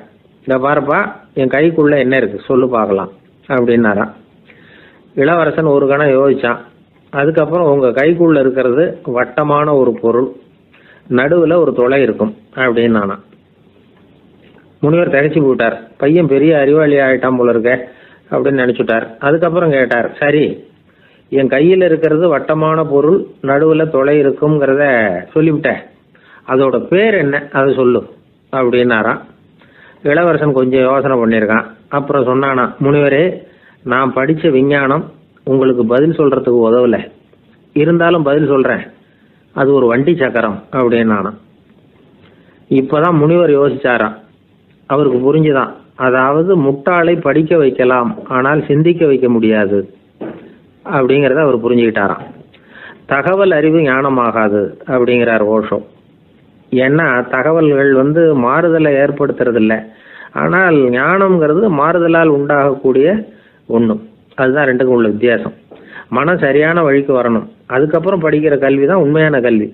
இதை பாருப்பா, என் கைக்குள்ளே என்ன இருக்குது சொல்லு பார்க்கலாம் அப்படின்னாரான். இளவரசன் ஒரு கணம் யோசிச்சான். அதுக்கப்புறம் உங்கள் கைக்குள்ளே இருக்கிறது வட்டமான ஒரு பொருள், நடுவில் ஒரு துளை இருக்கும் அப்படின்னானா. முனிவர் திகைச்சு போட்டார். பையன் பெரிய அறிவாளி ஆகிட்டான் போல இருக்க அப்படின்னு நினச்சிட்டார். அதுக்கப்புறம் கேட்டார், சரி, என் கையில் இருக்கிறது வட்டமான பொருள், நடுவில் துளை இருக்குங்கிறத சொல்லிவிட்டேன், அதோட பேர் என்ன, அதை சொல்லு அப்படின்னாரான். இளவரசன் கொஞ்சம் யோசனை பண்ணியிருக்கான். அப்புறம் சொன்னானா, முனிவரே, நான் படித்த விஞ்ஞானம் உங்களுக்கு பதில் சொல்கிறதுக்கு உதவலை, இருந்தாலும் பதில் சொல்கிறேன், அது ஒரு வண்டி சக்கரம் அப்படின்னானா. இப்போதான் முனிவர் யோசிச்சாராம். அவருக்கு புரிஞ்சுதான், அதாவது முட்டாளை படிக்க வைக்கலாம், ஆனால் சிந்திக்க வைக்க முடியாது அப்படிங்கிறத அவர் புரிஞ்சுக்கிட்டாராம். தகவல் அறிவு ஞானமாகாது அப்படிங்கிறார் ஓஷோ. ஏன்னா தகவல்கள் மாறுதலை ஏற்படுத்துறதில்லை, ஆனால் ஞானம்ங்கிறது மாறுதலால் உண்டாகக்கூடிய ஒன்று. அதுதான் ரெண்டுக்கும் உள்ள வித்தியாசம். மனம் சரியான வழிக்கு வரணும், அதுக்கப்புறம் படிக்கிற கல்வி தான் உண்மையான கல்வி.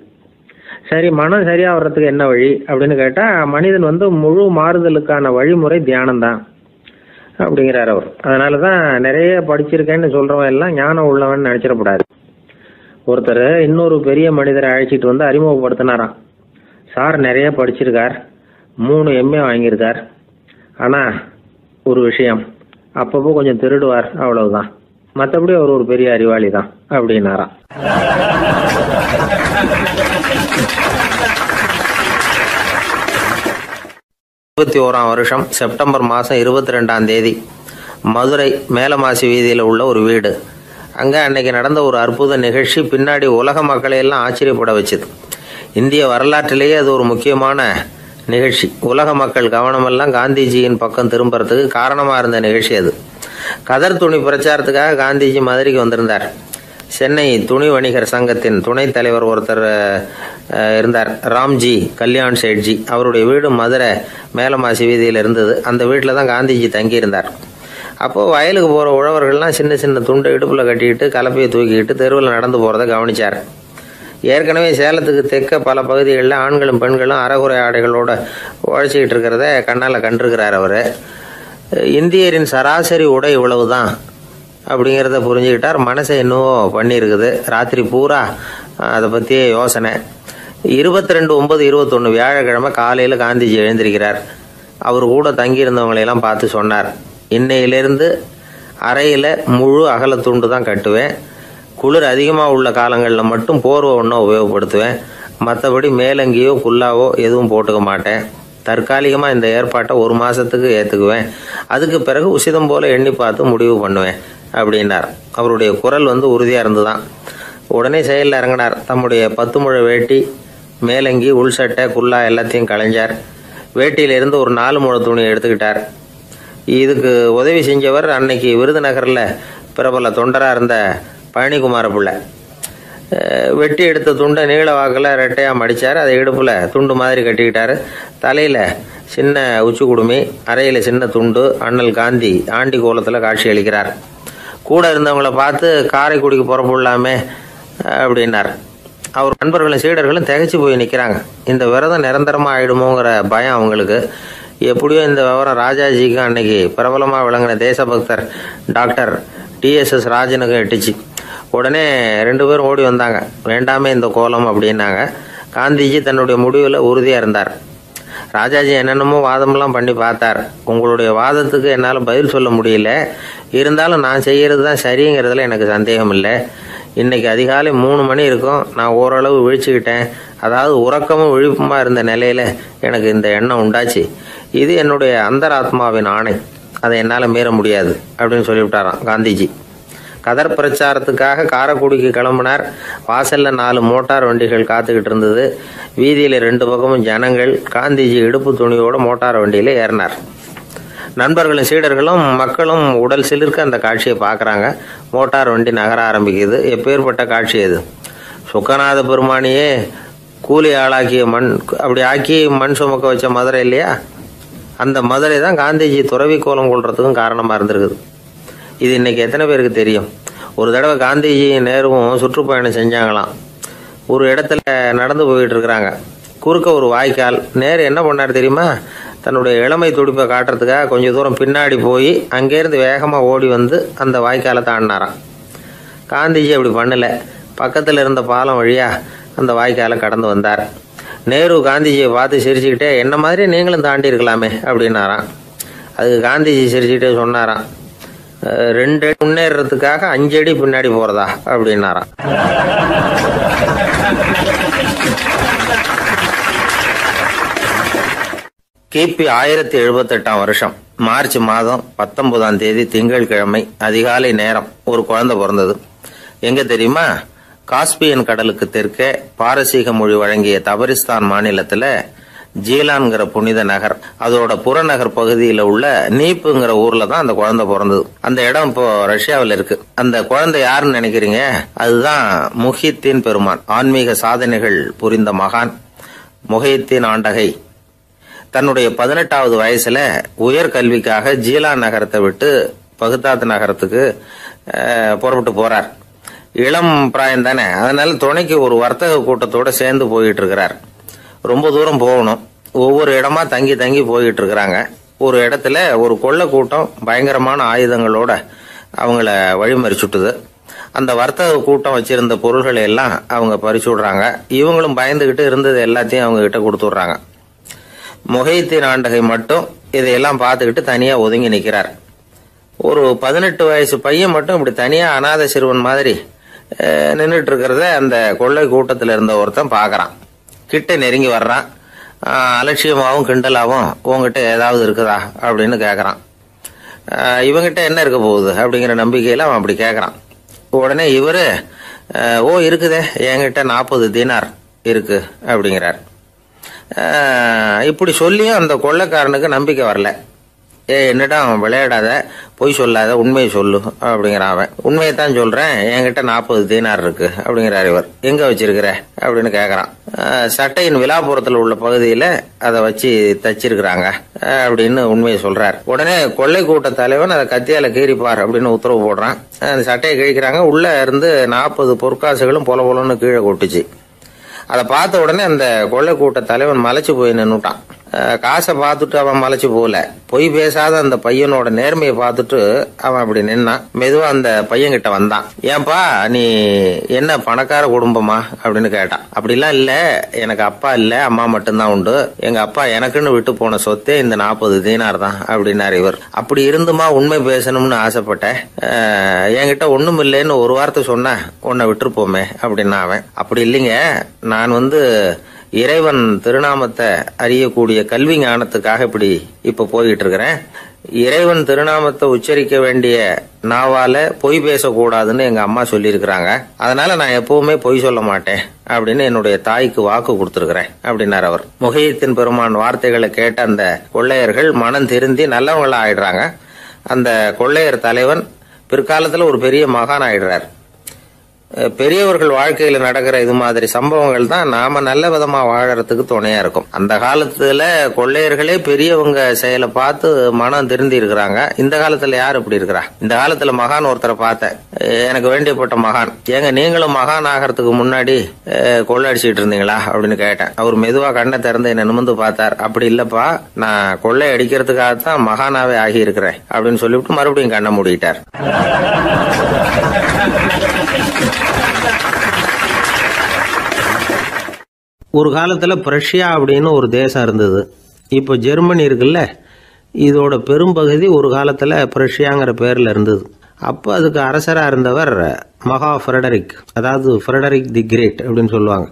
சரி, மனம் சரியாக வர்றதுக்கு என்ன வழி அப்படின்னு கேட்டால், மனிதன் முழு மாறுதலுக்கான வழிமுறை தியானம்தான் அப்படிங்கிறார் அவர். அதனால தான் நிறைய படிச்சிருக்கேன்னு சொல்கிறவன் எல்லாம் ஞானம் உள்ளவன் நினச்சிடக்கூடாது. ஒருத்தர் இன்னொரு பெரிய மனிதரை அழைச்சிட்டு அறிமுகப்படுத்தினாராம். சார் நிறைய படிச்சிருக்கார், 3 MA வாங்கியிருக்கார், ஆனால் ஒரு விஷயம், அப்பப்போ கொஞ்சம் திருடுவார், அவ்வளவுதான், மற்றபடி அவர் ஒரு பெரிய அறிவாளி தான் அப்படின்னாராம். வருஷம் செப்டம்பர் மாதம் 22ஆம் தேதி மதுரை மேலமாசி வீதியில் உள்ள ஒரு வீடு. அங்கே அன்னைக்கு நடந்த ஒரு அற்புத நிகழ்ச்சி பின்னாடி உலக மக்களை எல்லாம் ஆச்சரியப்பட வச்சுது. இந்திய வரலாற்றிலேயே அது ஒரு முக்கியமான நிகழ்ச்சி. உலக மக்கள் கவனமெல்லாம் காந்திஜியின் பக்கம் திரும்புறதுக்கு காரணமாக இருந்த நிகழ்ச்சி அது. கதர் துணி பிரச்சாரத்துக்காக காந்திஜி மதுரைக்கு வந்திருந்தார். சென்னை துணி வணிகர் சங்கத்தின் துணைத் தலைவர் ஒருத்தர் இருந்தார், ராம்ஜி கல்யாண் சேட்ஜி. அவருடைய வீடு மதுரை மேலமாசி வீதியில் இருந்தது. அந்த வீட்டில் தான் காந்திஜி தங்கியிருந்தார். அப்போது வயலுக்கு போகிற உழவர்கள்லாம் சின்ன சின்ன துண்டை இடுப்பில் கட்டிக்கிட்டு கலப்பையை தூக்கிக்கிட்டு தெருவில் நடந்து போகிறத கவனித்தார். ஏற்கனவே சேலத்துக்கு தெற்க பல பகுதிகளில் ஆண்களும் பெண்களும் அறகுறை ஆடைகளோடு உழைச்சிக்கிட்டு இருக்கிறத கண்ணால் கண்டிருக்கிறார் அவர். இந்தியரின் சராசரி உடை இவ்வளவு தான் அப்படிங்கிறத புரிஞ்சுக்கிட்டார். மனசை இன்னும் பண்ணியிருக்குது. ராத்திரி பூரா அதை பற்றியே யோசனை. 22/9/21 வியாழக்கிழமை காலையில் காந்திஜி எழுந்திருக்கிறார். அவர் கூட தங்கியிருந்தவங்களையெல்லாம் பார்த்து சொன்னார், இன்னையிலேருந்து அறையில் முழு அகலத்துண்டு தான் கட்டுவேன், குளிர் அதிகமாக உள்ள காலங்களில் மட்டும் போர்வை ஒன்றும் உபயோகப்படுத்துவேன், மற்றபடி மேலங்கியோ குல்லாவோ எதுவும் போட்டுக்க மாட்டேன், தற்காலிகமாக இந்த ஏற்பாட்டை 1 மாதத்துக்கு ஏற்றுக்குவேன், அதுக்கு பிறகு உசிதம் போல் எண்ணி பார்த்து முடிவு பண்ணுவேன் அப்படின்னார். அவருடைய குரல் உறுதியாக இருந்துதான். உடனே செயலில் இறங்கினார். தம்முடைய 10 முழ வேட்டி, மேலங்கி, உள் சட்டை, குல்லா எல்லாத்தையும் களைஞ்சார். வேட்டியிலிருந்து ஒரு 4 முழ துணியை எடுத்துக்கிட்டார். இதுக்கு உதவி செஞ்சவர் அன்னைக்கு விருதுநகரில் பிரபல தொண்டராக இருந்த பழனிக்குமார பிள்ளை. வெட்டி எடுத்த துண்டை நீள வாக்கில் ரெட்டையாக மடித்தார். அதை இடுப்பில் துண்டு மாதிரி கட்டிக்கிட்டார். தலையில் சின்ன உச்சி குடுமி, அறையில் சின்ன துண்டு. அண்ணல் காந்தி ஆண்டி கோலத்தில் காட்சி அளிக்கிறார். கூட இருந்தவங்கள பார்த்து காரைக்குடிக்கு புறப்படலாமே அப்படின்னார். அவர் நண்பர்களும் சீடர்களும் திகைச்சு போய் நிற்கிறாங்க. இந்த விரதம் நிரந்தரமாக ஆயிடுமோங்கிற பயம் அவங்களுக்கு. எப்படியோ இந்த விவரம் ராஜாஜிக்கும் அன்னைக்கு பிரபலமாக விளங்கின தேசபக்தர் டாக்டர் டிஎஸ்எஸ் ராஜனுக்கும் எட்டுச்சு. உடனே 2 பேரும் ஓடி வந்தாங்க. வேண்டாமே இந்த கோலம் அப்படின்னாங்க. காந்திஜி தன்னுடைய முடிவில் உறுதியாக இருந்தார். ராஜாஜி என்னென்னமோ வாதமெல்லாம் பண்ணி பார்த்தார். உங்களுடைய வாதத்துக்கு என்னால் பதில் சொல்ல முடியல, இருந்தாலும் நான் செய்கிறது தான் சரிங்கிறதுல எனக்கு சந்தேகம் இல்லை. இன்னைக்கு அதிகாலை 3 மணி இருக்கும். நான் ஓரளவு விழிச்சுக்கிட்டேன். அதாவது உறக்கமும் விழிப்புமா இருந்த நிலையில எனக்கு இந்த எண்ணம் உண்டாச்சு. இது என்னுடைய அந்தராத்மாவின் ஆணை, அதை என்னால் மீற முடியாது அப்படின்னு சொல்லிவிட்டாராம் காந்திஜி. கதர் பிரச்சாரத்துக்காக காரைக்குடிக்கு கிளம்பினார். வாசல்ல 4 மோட்டார் வண்டிகள் காத்துக்கிட்டு இருந்தது. வீதியில 2 பக்கமும் ஜனங்கள். காந்திஜி இடுப்பு துணியோட மோட்டார் வண்டியில ஏறினார். நண்பர்களும் சீடர்களும் மக்களும் உடல் சிலிர்க்க அந்த காட்சியை பார்க்குறாங்க. மோட்டார் வண்டி நகர ஆரம்பிக்குது. எப்பேற்பட்ட காட்சி அது! சுக்கநாத பெருமானியே கூலி ஆளாக்கிய மண், அப்படி ஆக்கி மண் சுமக்க வச்ச மதுரை இல்லையா, அந்த மதுரை தான் காந்திஜி துறவி கோலம் கொள்றதுக்கும் காரணமாக இருந்திருக்குது. இது இன்னைக்கு எத்தனை பேருக்கு தெரியும்? ஒரு தடவை காந்திஜி நேருவும் சுற்றுப்பயணம் செஞ்சாங்களாம். ஒரு இடத்துல நடந்து போயிட்டு இருக்கிறாங்க. குறுக்க ஒரு வாய்க்கால். நேரு என்ன பண்ணார் தெரியுமா? தன்னுடைய இளமை துடிப்பை காட்டுறதுக்காக கொஞ்சம் தூரம் பின்னாடி போய் அங்கேருந்து வேகமாக ஓடி வந்து அந்த வாய்க்காலை தாண்டினாராம். காந்திஜி அப்படி பண்ணல. பக்கத்தில் இருந்த பாலம் வழியா அந்த வாய்க்காலை கடந்து வந்தார். நேரு காந்திஜியை பார்த்து சிரிச்சுக்கிட்டே, என்ன மாதிரி நீங்களும் தாண்டி இருக்கலாமே அப்படின்னாராம். அதுக்கு காந்திஜி சிரிச்சுக்கிட்டே சொன்னாராம், 2 அடி முன்னேறதுக்காக 5 அடி பின்னாடி போறதா அப்படின்னாராம். கிபி 1078 வருஷம் மார்ச் மாதம் 19ஆம் தேதி திங்கட்கிழமை அதிகாலை நேரம் ஒரு குழந்தை பிறந்தது. எங்க தெரியுமா? காஸ்பியன் கடலுக்கு தெற்கே பாரசீக மொழி வழங்கிய தபரிஸ்தான் மாநிலத்துல ஜீலான்கிற புனித நகர், அதோட புறநகர் பகுதியில் உள்ள நீப்புங்கிற ஊர்ல தான் அந்த குழந்தை பிறந்தது. அந்த இடம் இப்போ ரஷ்யாவில் இருக்கு. அந்த குழந்தை யாருன்னு நினைக்கிறீங்க? அதுதான் முஹித்தீன் பெருமான், ஆன்மீக சாதனைகள் புரிந்த மகான் முஹித்தீன் ஆண்டகை. தன்னுடைய 18வது வயசுல உயர்கல்விக்காக ஜீலான் நகரத்தை விட்டு பகுதாத் நகரத்துக்கு புறப்பட்டு போறார். இளம் பிராயம் தானே, அதனால துணைக்கு ஒரு வர்த்தக கூட்டத்தோட சேர்ந்து போயிட்டு இருக்கிறார். ரொம்ப தூரம் போகணும். ஒவ்வொரு இடமா தங்கி தங்கி போயிட்டு இருக்கிறாங்க. ஒரு இடத்துல ஒரு கொள்ளை கூட்டம் பயங்கரமான ஆயுதங்களோட அவங்கள வழிமறிச்சுட்டுது. அந்த வர்த்தக கூட்டம் வச்சிருந்த பொருள்களை எல்லாம் அவங்க பறிச்சு விடுறாங்க. இவங்களும் பயந்துகிட்டு இருந்தது எல்லாத்தையும் அவங்க கிட்ட கொடுத்துடுறாங்க. முஹித்தீன் ஆண்டகை மட்டும் இதையெல்லாம் பார்த்துக்கிட்டு தனியா ஒதுங்கி நிற்கிறார். ஒரு 18 வயசு பையன் மட்டும் இப்படி தனியா அநாத சிறுவன் மாதிரி நின்றுட்டு இருக்கிறத அந்த கொள்ளை கூட்டத்தில் இருந்த ஒருத்தன் பார்க்கறான். கிட்ட நெருங்கி வர்றான். அலட்சியமாகவும் கிண்டலாகவும் உங்ககிட்ட ஏதாவது இருக்குதா அப்படின்னு கேட்கறான். இவங்கிட்ட என்ன இருக்க போகுது அப்படிங்கிற நம்பிக்கையில அவன் அப்படி கேட்கறான். உடனே இவரு, ஓ இருக்குதே, என்கிட்ட 40 தீனார் இருக்கு அப்படிங்கிறார். இப்படி சொல்லியும் அந்த கொள்ளைக்காரனுக்கு நம்பிக்கை வரல. என்னிடம் விளையாடாத, பொய் சொல்லாத, உண்மையை சொல்லு அப்படிங்கிறான் அவன். உண்மையைத்தான் சொல்றேன், என்கிட்ட 40 தீனார் இருக்கு அப்படிங்கிறார் இவர். எங்க வச்சிருக்கிற அப்படின்னு கேக்குறான். சட்டையின் விழாப்புறத்துல உள்ள பகுதியில அதை வச்சு தச்சிருக்கிறாங்க அப்படின்னு உண்மையை சொல்றார். உடனே கொள்ளை கூட்ட தலைவன் அதை கத்தியால கீறிப்பார் அப்படின்னு உத்தரவு போடுறான். அந்த சட்டையை கிழிக்கிறாங்க. உள்ள இருந்து 40 பொற்காசுகளும் பொல பொலன்னு கீழே கொட்டுச்சு. அதை பார்த்த உடனே அந்த கொள்ளை கூட்ட தலைவன் மலைச்சு போய் நின்னுட்டான். காசை பார்த்துட்டு அவன் மலைச்சு போகல. பொய் பேசாத அந்த பையனோட நேர்மையை பார்த்துட்டு அவன் அப்படி நின்னான். மெதுவா அந்த பையன் கிட்ட வந்தான். ஏன்பா, நீ என்ன பணக்கார குடும்பமா அப்படின்னு கேட்டான். அப்படிலாம் இல்ல, எனக்கு அப்பா இல்ல, அம்மா மட்டும்தான் உண்டு. எங்க அப்பா எனக்குன்னு விட்டு போன சொத்தே இந்த 40 தீனார் தான் அப்படின்னாரு இவர். அப்படி இருந்துமா உண்மை பேசணும்னு ஆசைப்பட்டேன். என்கிட்ட ஒண்ணும் இல்லைன்னு ஒரு வார்த்தை சொன்ன உன்னை விட்டுருப்போமே அப்படின்னா அவன். அப்படி இல்லைங்க, நான் இறைவன் திருநாமத்தை அறியக்கூடிய கல்வி ஞானத்துக்காக இப்ப போயிட்டு இருக்கிறேன். இறைவன் திருநாமத்தை உச்சரிக்க வேண்டிய நாவால பொய் பேசக்கூடாதுன்னு எங்க அம்மா சொல்லியிருக்கிறாங்க. அதனால நான் எப்பவுமே பொய் சொல்ல மாட்டேன் அப்படின்னு என்னுடைய தாய்க்கு வாக்கு கொடுத்திருக்கிறேன் அப்படின்னார் அவர். முகையத்தின் பெருமான் வார்த்தைகளை கேட்ட அந்த கொள்ளையர்கள் மனம் திருந்தி நல்லவங்களா ஆயிடுறாங்க. அந்த கொள்ளையர் தலைவன் பிற்காலத்துல ஒரு பெரிய மகான் ஆயிடுறார். பெரியவர்கள் வாழ்க்கையில நடக்கிற இது மாதிரி சம்பவங்கள் தான் நாம நல்ல விதமா வாழறதுக்கு துணையா இருக்கும். அந்த காலத்துல கொள்ளையர்களே பெரியவங்க செயலை பார்த்து மனம் திருந்தி இருக்கிறாங்க. இந்த காலத்துல யார் இப்படி இருக்கிறா? இந்த காலத்துல மகான் ஒருத்தரை பார்த்தேன், எனக்கு வேண்டியப்பட்ட மகான். ஏங்க நீங்களும் மகான் ஆகிறதுக்கு முன்னாடி கொள்ளை அடிச்சுட்டு இருந்தீங்களா அப்படின்னு கேட்டேன். அவர் மெதுவா கண்ணை திறந்து என்ன நிமிர்ந்து பார்த்தார். அப்படி இல்லப்பா, நான் கொள்ளை அடிக்கிறதுக்காகத்தான் மகானாவே ஆகி இருக்கிறேன் அப்படின்னு சொல்லிவிட்டு மறுபடியும் கண்ணை மூடிட்டார். ஒரு காலத்துல பிரஷ்யா அப்படின்னு ஒரு தேசம் இருந்தது. இப்போ ஜெர்மனி இருக்குல்ல, இதோட பெரும்பகுதி ஒரு காலத்துல பிரஷ்யாங்கிற பேர்ல இருந்தது. அப்போ அதுக்கு அரசராக இருந்தவர் மகா ஃப்ரெடரிக், அதாவது ஃப்ரெடரிக் தி கிரேட் அப்படின்னு சொல்லுவாங்க.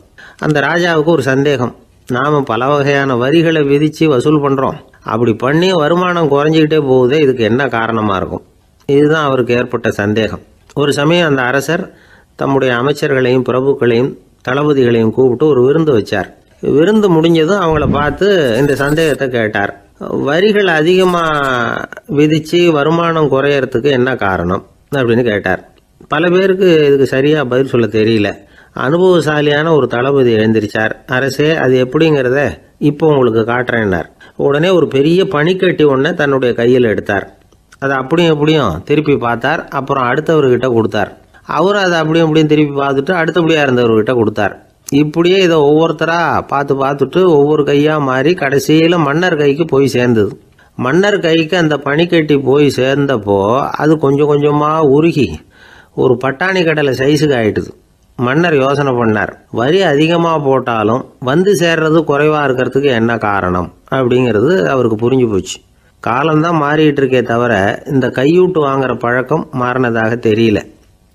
அந்த ராஜாவுக்கு ஒரு சந்தேகம், நாம பல வகையான வரிகளை விதிச்சு வசூல் பண்றோம், அப்படி பண்ணி வருமானம் குறைஞ்சிக்கிட்டே போகுதே, இதுக்கு என்ன காரணமா இருக்கும்? இதுதான் அவருக்கு ஏற்பட்ட சந்தேகம். ஒரு சமயம் அந்த அரசர் தம்முடைய அமைச்சர்களையும் பிரபுக்களையும் தளபதிகளையும் கூப்பிட்டு ஒரு விருந்து வச்சார். விருந்து முடிஞ்சதும் அவங்கள பார்த்து இந்த சந்தேகத்தை கேட்டார். வரிகள் அதிகமாக விதிச்சு வருமானம் குறையறதுக்கு என்ன காரணம் அப்படின்னு கேட்டார். பல பேருக்கு இதுக்கு சரியாக பதில் சொல்ல தெரியல. அனுபவசாலியான ஒரு தளபதி எழுந்திருச்சார். அரசே, அது எப்படிங்கிறத இப்போ உங்களுக்கு காட்டுறேன்னார். உடனே ஒரு பெரிய பனிக்கட்டி ஒன்றை தன்னுடைய கையில் எடுத்தார். அதை அப்படியும் திருப்பி பார்த்தார். அப்புறம் அடுத்தவர்கிட்ட கொடுத்தார். அவர் அதை அப்படியும் திருப்பி பார்த்துட்டு அடுத்தபடியா இருந்தவர்கிட்ட கொடுத்தார். இப்படியே இதை ஒவ்வொருத்தரா பார்த்துட்டு ஒவ்வொரு கையா மாறி கடைசியில மன்னர் கைக்கு போய் சேர்ந்தது. மன்னர் கைக்கு அந்த பனிக்கட்டி போய் சேர்ந்தப்போ அது கொஞ்சம் கொஞ்சமா உருகி ஒரு பட்டாணி கடலை சைஸுக்கு ஆயிட்டுது. மன்னர் யோசனை பண்ணார், வரி அதிகமா போட்டாலும் வந்து சேர்றது குறைவா இருக்கிறதுக்கு என்ன காரணம் அப்படிங்கிறது அவருக்கு புரிஞ்சு போச்சு. காலம்தான் மாறிட்டு இருக்கே தவிர இந்த கையூட்டு வாங்குற பழக்கம் மாறினதாக தெரியல.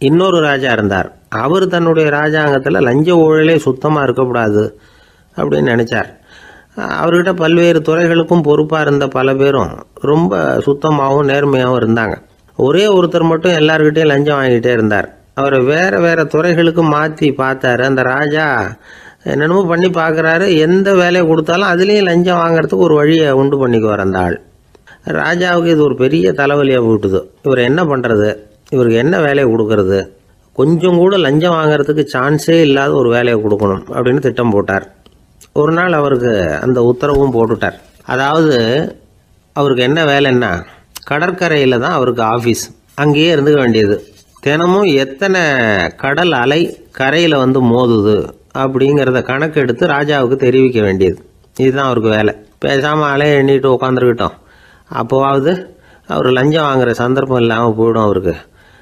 இன்னொரு ராஜா இருந்தார். அவர் தன்னுடைய ராஜாங்கத்தில் லஞ்ச ஊழலே சுத்தமாக இருக்கக்கூடாது அப்படின்னு நினைச்சார். அவர்கிட்ட பல்வேறு துறைகளுக்கும் பொறுப்பாக இருந்த பல பேரும் ரொம்ப சுத்தமாகவும் நேர்மையாகவும் இருந்தாங்க. ஒரே ஒருத்தர் மட்டும் எல்லார்கிட்டையும் லஞ்சம் வாங்கிட்டே இருந்தார். அவரை வேற வேற துறைகளுக்கு மாற்றி பார்த்தாரு. அந்த ராஜா என்னென்னமோ பண்ணி பார்க்குறாரு. எந்த வேலையை கொடுத்தாலும் அதுலேயும் லஞ்சம் வாங்குறதுக்கு ஒரு வழியை உண்டு பண்ணிக்குவார் அந்த ஆள். ராஜாவுக்கு இது ஒரு பெரிய தலைவலியாக போட்டுது. இவர் என்ன பண்ணுறது? இவருக்கு என்ன வேலையை கொடுக்கறது? கொஞ்சம் கூட லஞ்சம் வாங்கிறதுக்கு சான்ஸே இல்லாத ஒரு வேலையை கொடுக்கணும் அப்படின்னு திட்டம் போட்டார். ஒரு நாள் அவருக்கு அந்த உத்தரவும் போட்டுட்டார். அதாவது அவருக்கு என்ன வேலைன்னா, கடற்கரையில் தான் அவருக்கு ஆஃபீஸ். அங்கேயே இருந்துக்க வேண்டியது. தினமும் எத்தனை கடல் அலை கரையில் வந்து மோதுது அப்படிங்கிறத கணக்கெடுத்து ராஜாவுக்கு தெரிவிக்க வேண்டியது. இதுதான் அவருக்கு வேலை. பேசாமல் அலையை எண்ணிட்டு உட்காந்துருக்கிட்டோம், அப்போவாவது அவர் லஞ்சம் வாங்குற சந்தர்ப்பம் இல்லாமல் போயிடும் அவருக்கு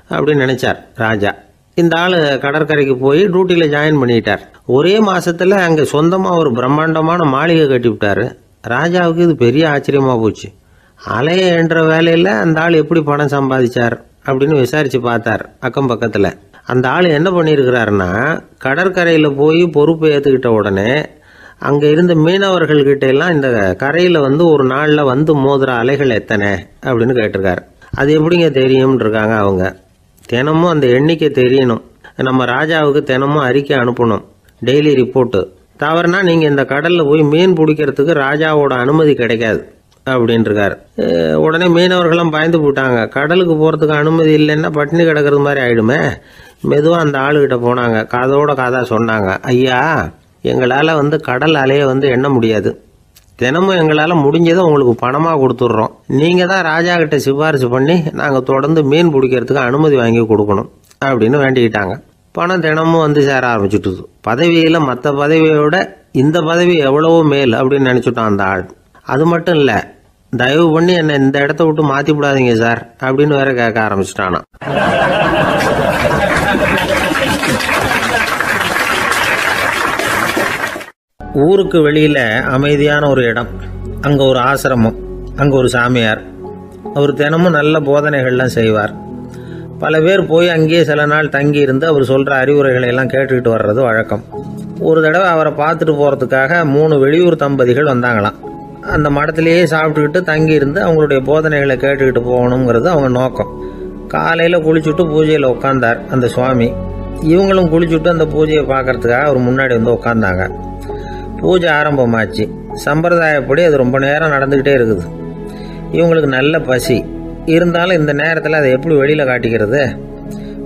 அப்படின்னு நினைச்சார் ராஜா. இந்த ஆள் கடற்கரைக்கு போய் டியூட்டியில் ஜாயின் பண்ணிட்டார். ஒரே மாசத்துல அங்கே சொந்தமாக ஒரு பிரம்மாண்டமான மாளிகை கட்டி விட்டாரு. ராஜாவுக்கு இது பெரிய ஆச்சரியமா போச்சு. அலைய என்ற வேலையில் அந்த ஆள் எப்படி பணம் சம்பாதிச்சார் அப்படின்னு விசாரிச்சு பார்த்தார் அக்கம் பக்கத்தில். அந்த ஆள் என்ன பண்ணியிருக்கிறாருன்னா, கடற்கரையில் போய் பொறுப்பை ஏற்றுக்கிட்ட உடனே அங்கே இருந்த மீனவர்கள்கிட்ட எல்லாம் இந்த கரையில் வந்து ஒரு நாளில் வந்து மோதுற அலைகள் எத்தனை அப்படின்னு கேட்டிருக்காரு. அது எப்படிங்க தெரியும்னு இருக்காங்க அவங்க. தினமும் அந்த எண்ணிக்கை தெரியணும். நம்ம ராஜாவுக்கு தினமும் அறிக்கை அனுப்பணும், டெய்லி ரிப்போர்ட்டு. தவறுனா நீங்கள் இந்த கடலில் போய் மீன் பிடிக்கிறதுக்கு ராஜாவோட அனுமதி கிடைக்காது அப்படின்னு இருக்காரு. உடனே மீனவர்களும் பயந்து போட்டாங்க. கடலுக்கு போகிறதுக்கு அனுமதி இல்லைன்னா பட்டினி கிடக்கிறது மாதிரி ஆயிடுமே. மெதுவாக அந்த ஆளுகிட்ட போனாங்க. காதோட காதா சொன்னாங்க, ஐயா, எங்களால் வந்து கடல் அலையை வந்து எண்ண முடியாது. தினமும் எங்களால் முடிஞ்சதை உங்களுக்கு பணமாக கொடுத்துட்றோம். நீங்கள் தான் ராஜா கிட்ட சிபாரிசு பண்ணி நாங்கள் தொடர்ந்து மீன் பிடிக்கிறதுக்கு அனுமதி வாங்கி கொடுக்கணும் அப்படின்னு வேண்டிக்கிட்டாங்க. பணம் தினமும் வந்து சேர ஆரம்பிச்சுட்டுது. பதவியில் மற்ற பதவியோட இந்த பதவி எவ்வளவோ மேல் அப்படின்னு நினச்சிட்டான் அந்த ஆள். அது மட்டும் இல்லை, தயவு பண்ணி என்னை இந்த இடத்த விட்டு மாற்றி விடாதீங்க சார் அப்படின்னு வேற கேட்க ஆரம்பிச்சுட்டானா. ஊருக்கு வெளியில் அமைதியான ஒரு இடம், அங்கே ஒரு ஆசிரமம், அங்கே ஒரு சாமியார். அவர் தினமும் நல்ல போதனைகள்லாம் செய்வார். பல பேர் போய் அங்கேயே சில நாள் தங்கி இருந்து அவர் சொல்கிற அறிவுரைகளை எல்லாம் கேட்டுக்கிட்டு வர்றது வழக்கம். ஒரு தடவை அவரை பார்த்துட்டு போகிறதுக்காக 3 வெளியூர் தம்பதிகள் வந்தாங்களாம். அந்த மடத்திலேயே சாப்பிட்டுக்கிட்டு தங்கியிருந்து அவங்களுடைய போதனைகளை கேட்டுக்கிட்டு போகணுங்கிறது அவங்க நோக்கம். காலையில் குளிச்சுட்டு பூஜையில் உட்காந்தார் அந்த சுவாமி. இவங்களும் குளிச்சுட்டு அந்த பூஜையை பார்க்கறதுக்காக அவர் முன்னாடி வந்து உட்காந்தாங்க. பூஜை ஆரம்பமாச்சு. சம்பிரதாயப்படி அது ரொம்ப நேரம் நடந்துக்கிட்டே இருக்குது. இவங்களுக்கு நல்ல பசி இருந்தாலும் இந்த நேரத்தில் அதை எப்படி வெளியில் காட்டிக்கிறது?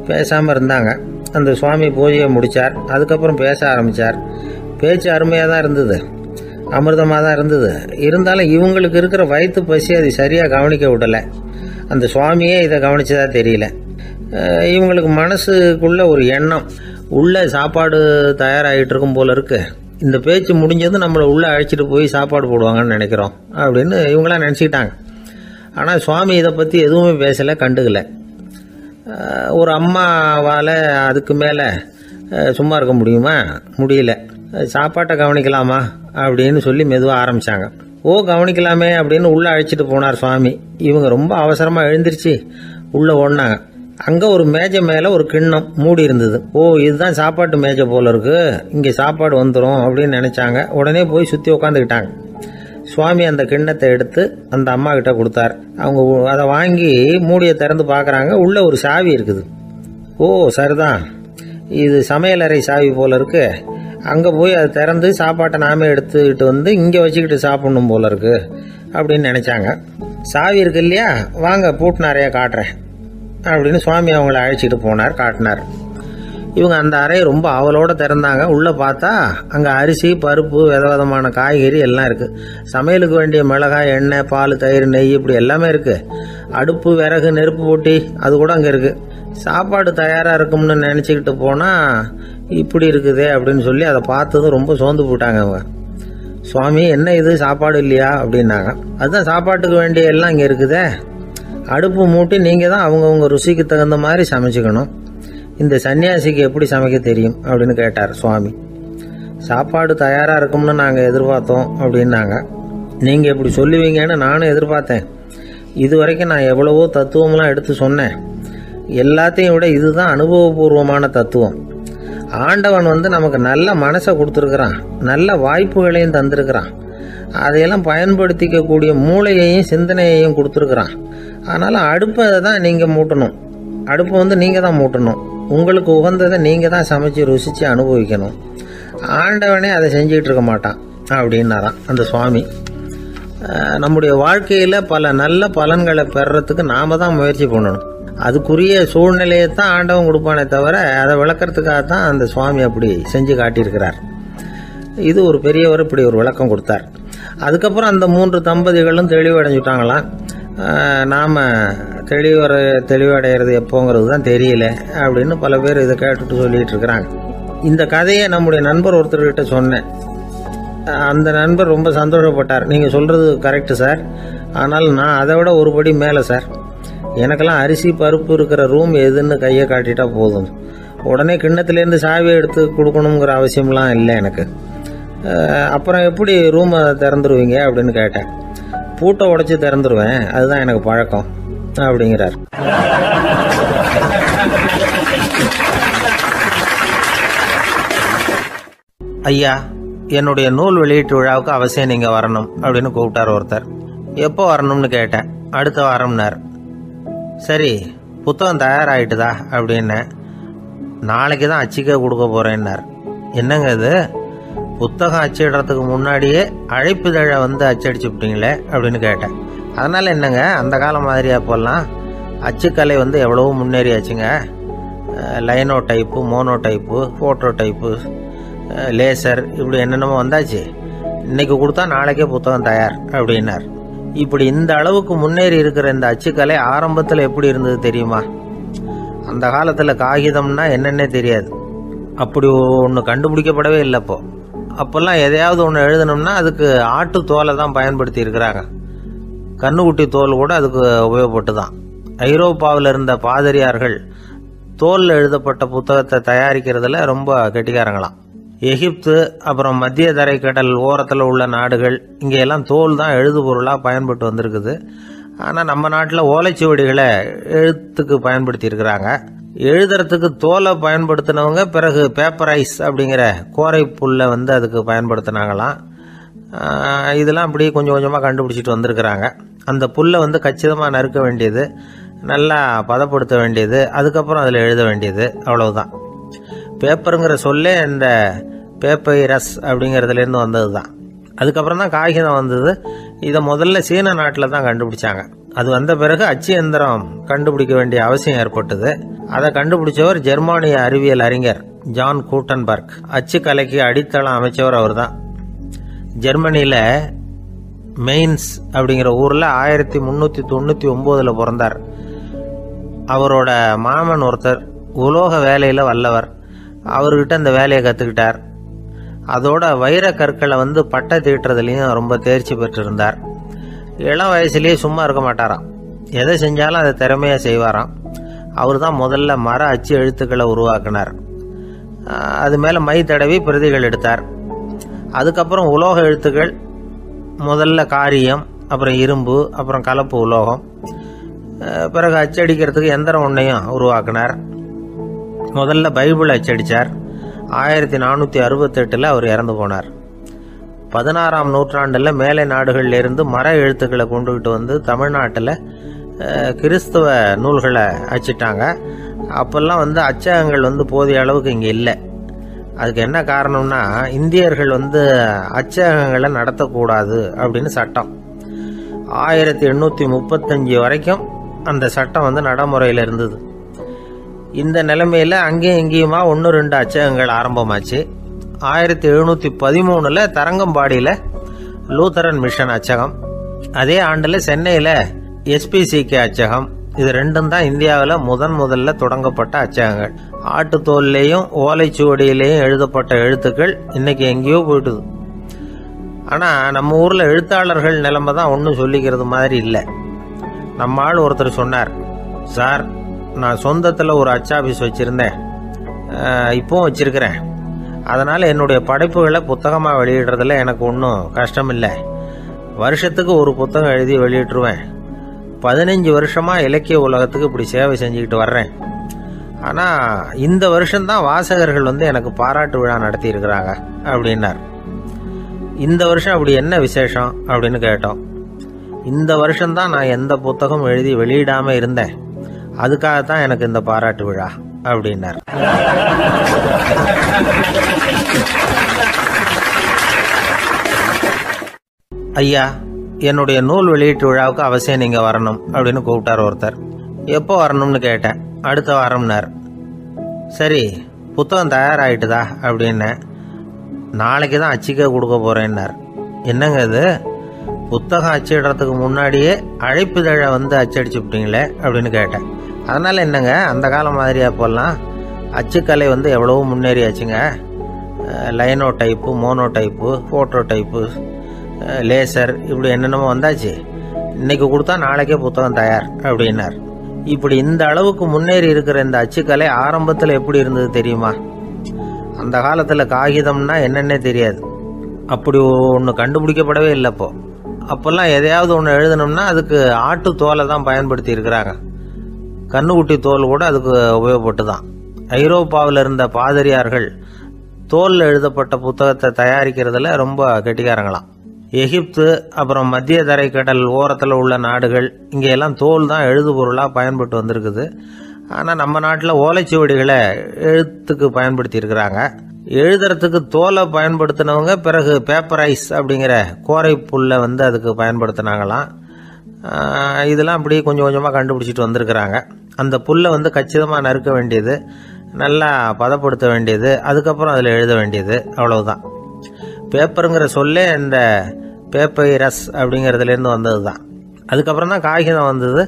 பேசாமல் இருந்தாங்க. அந்த சுவாமி பூஜையை முடித்தார். அதுக்கப்புறம் பேச ஆரம்பித்தார். பேச்சு அருமையாக தான் இருந்தது, அமிர்தமாக தான் இருந்தது. இருந்தாலும் இவங்களுக்கு இருக்கிற வயிற்று பசி அது சரியாக கவனிக்க விடலை. அந்த சுவாமியே இதை கவனிச்சதா தெரியல. இவங்களுக்கு மனசுக்குள்ள ஒரு எண்ணம், உள்ள சாப்பாடு தயாராகிட்டு இருக்கும் போல இருக்கு. இந்த பேச்சு முடிஞ்சது நம்மளை உள்ளே அழைச்சிட்டு போய் சாப்பாடு போடுவாங்கன்னு நினைக்கிறோம் அப்படின்னு இவங்களாம் நினச்சிக்கிட்டாங்க. ஆனால் சுவாமி இதை பற்றி எதுவுமே பேசலை, கண்டுக்கலை. ஒரு அம்மாவால் அதுக்கு மேலே சும்மா இருக்க முடியுமா? முடியல. சாப்பாட்டை கவனிக்கலாமா அப்படின்னு சொல்லி மெதுவாக ஆரம்பித்தாங்க. கவனிக்கலாமே அப்படின்னு உள்ளே அழைச்சிட்டு போனார் சுவாமி. இவங்க ரொம்ப அவசரமாக எழுந்திருச்சு உள்ளே ஓடினாங்க. அங்கே ஒரு மேஜை மேலே ஒரு கிண்ணம் மூடி இருந்தது. இதுதான் சாப்பாட்டு மேஜை போல இருக்கு, இங்கே சாப்பாடு வந்துடும் அப்படின்னு நினச்சாங்க. உடனே போய் சுற்றி உட்காந்துக்கிட்டாங்க. சுவாமி அந்த கிண்ணத்தை எடுத்து அந்த அம்மா கிட்ட கொடுத்தார். அவங்க அதை வாங்கி மூடியை திறந்து பார்க்குறாங்க. உள்ளே ஒரு சாவி இருக்குது. சரிதான், இது சமையலறை சாவி போல இருக்கு. அங்கே போய் அதை திறந்து சாப்பாட்டை நாமே எடுத்துக்கிட்டு வந்து இங்கே வச்சுக்கிட்டு சாப்பிடணும் போல இருக்கு அப்படின்னு நினச்சாங்க. சாவி இருக்கு இல்லையா, வாங்க பூட்டு நிறையா காட்டுறேன் அப்படின்னு சுவாமி அவங்கள அழைச்சிட்டு போனார், காட்டினார். இவங்க அந்த அறையை ரொம்ப ஆவலோடு திறந்தாங்க. உள்ளே பார்த்தா அங்கே அரிசி, பருப்பு, விதவிதமான காய்கறி எல்லாம் இருக்குது. சமையலுக்கு வேண்டிய மிளகாய், எண்ணெய், பால், தயிர், நெய் இப்படி எல்லாமே இருக்குது. அடுப்பு, விறகு, நெருப்பு போட்டி அது கூட அங்கே இருக்குது. சாப்பாடு தயாராக இருக்கும்னு நினச்சிக்கிட்டு போனால் இப்படி இருக்குதே அப்படின்னு சொல்லி அதை பார்த்ததும் ரொம்ப சோர்ந்து போட்டாங்க அவங்க. சுவாமி, என்ன இது சாப்பாடு இல்லையா அப்படின்னாங்க. அதுதான் சாப்பாட்டுக்கு வேண்டிய எல்லாம் இங்கே இருக்குதே. அடுப்பு மூட்டி நீங்கள் தான் அவங்கவுங்க ருசிக்கு தகுந்த மாதிரி சமைச்சிக்கணும். இந்த சன்னியாசிக்கு எப்படி சமைக்க தெரியும் அப்படின்னு கேட்டார் சுவாமி. சாப்பாடு தயாராக இருக்கும்னு நாங்கள் எதிர்பார்த்தோம் அப்படின்னாங்க. நீங்கள் இப்படி சொல்லுவீங்கன்னு நானும் எதிர்பார்த்தேன். இது வரைக்கும் நான் எவ்வளவோ தத்துவம்லாம் எடுத்து சொன்னேன். எல்லாத்தையும் விட இதுதான் அனுபவபூர்வமான தத்துவம். ஆண்டவன் நமக்கு நல்ல மனசை கொடுத்துருக்குறான், நல்ல வாய்ப்புகளையும் தந்திருக்கிறான். அதையெல்லாம் பயன்படுத்திக்கக்கூடிய மூளையையும் சிந்தனையையும் கொடுத்துருக்குறான். அதனால் அடுப்பை தான் நீங்கள் மூட்டணும். அடுப்பை நீங்கள் தான் மூட்டணும். உங்களுக்கு உகந்ததை நீங்கள் தான் சமைச்சு ருசித்து அனுபவிக்கணும். ஆண்டவனே அதை செஞ்சுக்கிட்டு இருக்க மாட்டான் அப்படின்னாராம் அந்த சுவாமி. நம்முடைய வாழ்க்கையில் பல நல்ல பலன்களை பெறறதுக்கு நாம் தான் முயற்சி பண்ணணும். அதுக்குரிய சூழ்நிலையை தான் ஆண்டவன் கொடுப்பானே தவிர அதை விளக்கறதுக்காக தான் அந்த சுவாமி அப்படி செஞ்சு காட்டியிருக்கிறார். இது ஒரு பெரியவர் இப்படி ஒரு விளக்கம் கொடுத்தார். அதுக்கப்புறம் அந்த 3 தம்பதிகளும் தெளிவடைஞ்சுட்டாங்களாம். நாம் தெளிவடைகிறது எப்போங்கிறது தான் தெரியல அப்படின்னு பல பேர் இதை கேட்டுட்டு சொல்லிட்டு இருக்கிறாங்க. இந்த கதையை நம்முடைய நண்பர் ஒருத்தர்கிட்ட சொன்னேன். அந்த நண்பர் ரொம்ப சந்தோஷப்பட்டார். நீங்கள் சொல்கிறது கரெக்டு சார், ஆனால் நான் அதை விட ஒரு படி மேலே சார். எனக்கெல்லாம் அரிசி, பருப்பு இருக்கிற ரூம் எதுன்னு கையை காட்டிட்டா போதும். உடனே கிண்ணத்துலேருந்து சாவியை எடுத்து கொடுக்கணுங்கிற அவசியம்லாம் இல்லை எனக்கு. அப்புறம் எப்படி ரூமை திறந்துருவீங்க அப்படின்னு கேட்டேன். பூட்டை உடைச்சி திறந்துருவேன், அதுதான் எனக்கு பழக்கம் அப்படிங்கிறார். ஐயா, என்னுடைய நூல் வெளியீட்டு விழாவுக்கு அவசியம் நீங்கள் வரணும் அப்படின்னு கூப்பிட்டார் ஒருத்தர். எப்போ வரணும்னு கேட்டேன். அடுத்த வாரம்னார். சரி, புத்தகம் தயாராகிட்டுதா அப்படின்னு. நாளைக்கு தான் அச்சிக்க கொடுக்க போகிறேன்னார். என்னங்க இது, புத்தகம் அச்சிடுறதுக்கு முன்னாடியே அழைப்புதழை அச்சடிச்சு விட்டீங்களே அப்படின்னு கேட்டேன். அதனால் என்னங்க, அந்த காலம் மாதிரியா போடலாம். அச்சுக்கலை எவ்வளவோ முன்னேறியாச்சுங்க. Linotype, monotype, phototype, laser இப்படி என்னென்னமோ வந்தாச்சு. இன்னைக்கு கொடுத்தா நாளைக்கே புத்தகம் தயார் அப்படின்னார். இப்படி இந்த அளவுக்கு முன்னேறி இருக்கிற இந்த அச்சுக்கலை ஆரம்பத்தில் எப்படி இருந்தது தெரியுமா? அந்த காலத்தில் காகிதம்னா என்னன்னே தெரியாது. அப்படி ஒன்று கண்டுபிடிக்கப்படவே இல்லை. அப்போல்லாம் எதையாவது ஒன்று எழுதணும்னா அதுக்கு ஆட்டு தோலை தான் பயன்படுத்தி இருக்கிறாங்க. கண்ணுக்குட்டி தோல் கூட அதுக்கு உபயோகப்பட்டு தான். ஐரோப்பாவில் இருந்த பாதிரியார்கள் தோலில் எழுதப்பட்ட புத்தகத்தை தயாரிக்கிறதுல ரொம்ப கெட்டிக்காரங்களாம். எகிப்து, அப்புறம் மத்திய தரைக்கடல் ஓரத்தில் உள்ள நாடுகள், இங்கெல்லாம் தோல் தான் எழுது பொருளாக பயன்பட்டு வந்திருக்குது. ஆனால் நம்ம நாட்டில் ஓலைச்சுவடிகளை எழுத்துக்கு பயன்படுத்தி இருக்கிறாங்க. எழுதுறதுக்கு தோலை பயன்படுத்தினவங்க பிறகு பேப்பரைஸ் அப்படிங்கிற கோரை புல்லை வந்து அதுக்கு பயன்படுத்தினாங்களாம். இதெல்லாம் அப்படி கொஞ்சம் கொஞ்சமாக கண்டுபிடிச்சிட்டு வந்திருக்கிறாங்க. அந்த புல்லை வந்து கச்சிதமாக நறுக்க வேண்டியது, நல்லா பதப்படுத்த வேண்டியது, அதுக்கப்புறம் அதில் எழுத வேண்டியது, அவ்வளவுதான். பேப்பருங்கிற சொல்லே இந்த பேப்பைரஸ் அப்படிங்கிறதுலேருந்து வந்தது தான். அதுக்கப்புறம் தான் காகிதம் வந்தது. இதை முதல்ல சீன நாட்டில் தான் கண்டுபிடிச்சாங்க. அது வந்த பிறகு அச்சு எந்திரம் கண்டுபிடிக்க வேண்டிய அவசியம் ஏற்பட்டது. அதை கண்டுபிடிச்சவர் ஜெர்மானிய அறிவியல் அறிஞர் ஜான் கூட்டன்பர்க். அச்சு கலைக்கு அடித்தளம் அமைச்சவர் அவர் தான். ஜெர்மனியில் மெயின்ஸ் அப்படிங்கிற ஊரில் 1399 பிறந்தார். அவரோட மாமன் ஒருத்தர் உலோக வேலையில் வல்லவர். அவர்கிட்ட இந்த வேலையை கற்றுக்கிட்டார். அதோட வைர கற்களை வந்து பட்டை தீட்டுறதுலையும் ரொம்ப தேர்ச்சி பெற்றிருந்தார். இளம் வயசுலேயே சும்மா இருக்க மாட்டாராம். எதை செஞ்சாலும் அதை திறமையாக செய்வாராம். அவர் தான் முதல்ல மர அச்சு எழுத்துக்களை உருவாக்கினார். அது மேலே மை தடவி பிரதிகள் எடுத்தார். அதுக்கப்புறம் உலோக எழுத்துக்கள், முதல்ல காரியம், அப்புறம் இரும்பு, அப்புறம் கலப்பு உலோகம். பிறகு அச்சடிக்கிறதுக்கு எந்திரம் ஒன்றையும் உருவாக்கினார். முதல்ல பைபிள் அச்சடித்தார். 1468 அவர் இறந்து போனார். 16ஆம் நூற்றாண்டில் மேலை நாடுகளிலிருந்து மர எழுத்துக்களை கொண்டுகிட்டு வந்து தமிழ்நாட்டில் கிறிஸ்தவ நூல்களை அச்சிட்டாங்க. அப்போல்லாம் வந்து அச்சகங்கள் வந்து போதிய அளவுக்கு இங்கே இல்லை. அதுக்கு என்ன காரணம்னா, இந்தியர்கள் வந்து அச்சகங்களை நடத்தக்கூடாது அப்படின்னு சட்டம். 1835 வரைக்கும் அந்த சட்டம் வந்து நடைமுறையில் இருந்தது. இந்த நிலைமையில் அங்கேயும் இங்கேயுமா 1-2 அச்சகங்கள் ஆரம்பமாச்சு. 1713 தரங்கம்பாடியில் லூத்தரன் மிஷன் அச்சகம், அதே ஆண்டில் சென்னையில் SPCK அச்சகம். இது ரெண்டும் தான் இந்தியாவில் முதல்ல தொடங்கப்பட்ட அச்சகங்கள். ஆட்டுத்தோல்லையும் ஓலைச்சுவடியிலையும் எழுதப்பட்ட எழுத்துக்கள் இன்னைக்கு எங்கேயோ போயிட்டுது. ஆனால் நம்ம ஊரில் எழுத்தாளர்கள் நிலைமை தான் ஒன்றும் சொல்லிக்கிறது மாதிரி இல்லை. நம்ம ஆள் ஒருத்தர் சொன்னார், சார் நான் சொந்தத்தில் ஒரு அச்சாபீஸ் வச்சுருந்தேன், இப்போவும் வச்சுருக்கிறேன். அதனால் என்னுடைய படைப்புகளை புத்தகமாக வெளியிடுறதுல எனக்கு ஒன்றும் கஷ்டம் இல்லை. வருஷத்துக்கு ஒரு புத்தகம் எழுதி வெளியிட்டுருவேன். 15 வருஷமாக இலக்கிய உலகத்துக்கு இப்படி சேவை செஞ்சுக்கிட்டு வர்றேன். ஆனால் இந்த வருஷம்தான் வாசகர்கள் வந்து எனக்கு பாராட்டு விழா நடத்தி இருக்கிறாங்க அப்படின்னார். இந்த வருஷம் அப்படி என்ன விசேஷம் அப்படின்னு கேட்டோம். இந்த வருஷம்தான் நான் எந்த புத்தகம் எழுதி வெளியிடாமல் இருந்தேன், அதுக்காகத்தான் எனக்கு இந்த பாராட்டு விழா அப்படின்னார். ஐயா, என்னுடைய நூல் வெளியீட்டு விழாவுக்கு அவசியம் நீங்கள் வரணும் அப்படின்னு கூப்பிட்டார் ஒருத்தர். எப்போ வரணும்னு கேட்டேன். அடுத்த வாரம்னார். சரி, புத்தகம் தயாராகிட்டுதா அப்படின்னேன். நாளைக்கு தான் அச்சிக்க கொடுக்க போகிறேன்னார். என்னங்க இது, புத்தகம் அச்சிடுறதுக்கு முன்னாடியே அழைப்புதழை வந்து அச்சடிச்சுப்பிட்டீங்களே அப்படின்னு கேட்டேன். அதனால் என்னங்க, அந்த காலம் மாதிரி அப்போல்லாம் அச்சுக்கலை வந்து எவ்வளவோ முன்னேறியாச்சுங்க. Linotype, monotype, phototype, laser, இப்படி என்னென்னமோ வந்தாச்சு. இன்னைக்கு கொடுத்தா நாளைக்கே புத்தகம் தயார் அப்படின்னார். இப்படி இந்த அளவுக்கு முன்னேறி இருக்கிற இந்த அச்சுக்கலை ஆரம்பத்தில் எப்படி இருந்தது தெரியுமா? அந்த காலத்தில் காகிதம்னா என்னன்னே தெரியாது. அப்படி ஒன்று கண்டுபிடிக்கப்படவே இல்லை. அப்போல்லாம் எதையாவது ஒன்று எழுதணும்னா அதுக்கு ஆட்டு தோலை தான் பயன்படுத்தி இருக்கிறாங்க. கண்ணுக்குட்டி தோல் கூட அதுக்கு உபயோகப்பட்டு தான். ஐரோப்பாவில் இருந்த பாதிரியார்கள் தோலில் எழுதப்பட்ட புத்தகத்தை தயாரிக்கிறதுல ரொம்ப கெட்டிக்காரங்களாம். எகிப்து, அப்புறம் மத்திய தரைக்கடல் ஓரத்தில் உள்ள நாடுகள், இங்கெல்லாம் தோல் தான் எழுதுபொருளாக பயன்பட்டு வந்திருக்குது. ஆனால் நம்ம நாட்டில் ஓலைச்சுவடிகளை எழுத்துக்கு பயன்படுத்தி இருக்கிறாங்க. எழுதுறதுக்கு தோலை பயன்படுத்தினவங்க பிறகு பேப்பரைஸ் அப்படிங்கிற கோரை புல்லை வந்து அதுக்கு பயன்படுத்தினாங்களாம். இதெல்லாம் அப்படி கொஞ்சம் கொஞ்சமாக கண்டுபிடிச்சிட்டு வந்திருக்கிறாங்க. அந்த புல்லை வந்து கச்சிதமாக நறுக்க வேண்டியது, நல்லா பதப்படுத்த வேண்டியது, அதுக்கப்புறம் அதில் எழுத வேண்டியது, அவ்வளவுதான். பேப்பருங்கிற சொல்லே இந்த பேப்பைரஸ் அப்படிங்கிறதுலேருந்து வந்தது தான். அதுக்கப்புறம் தான் காகிதம் வந்தது.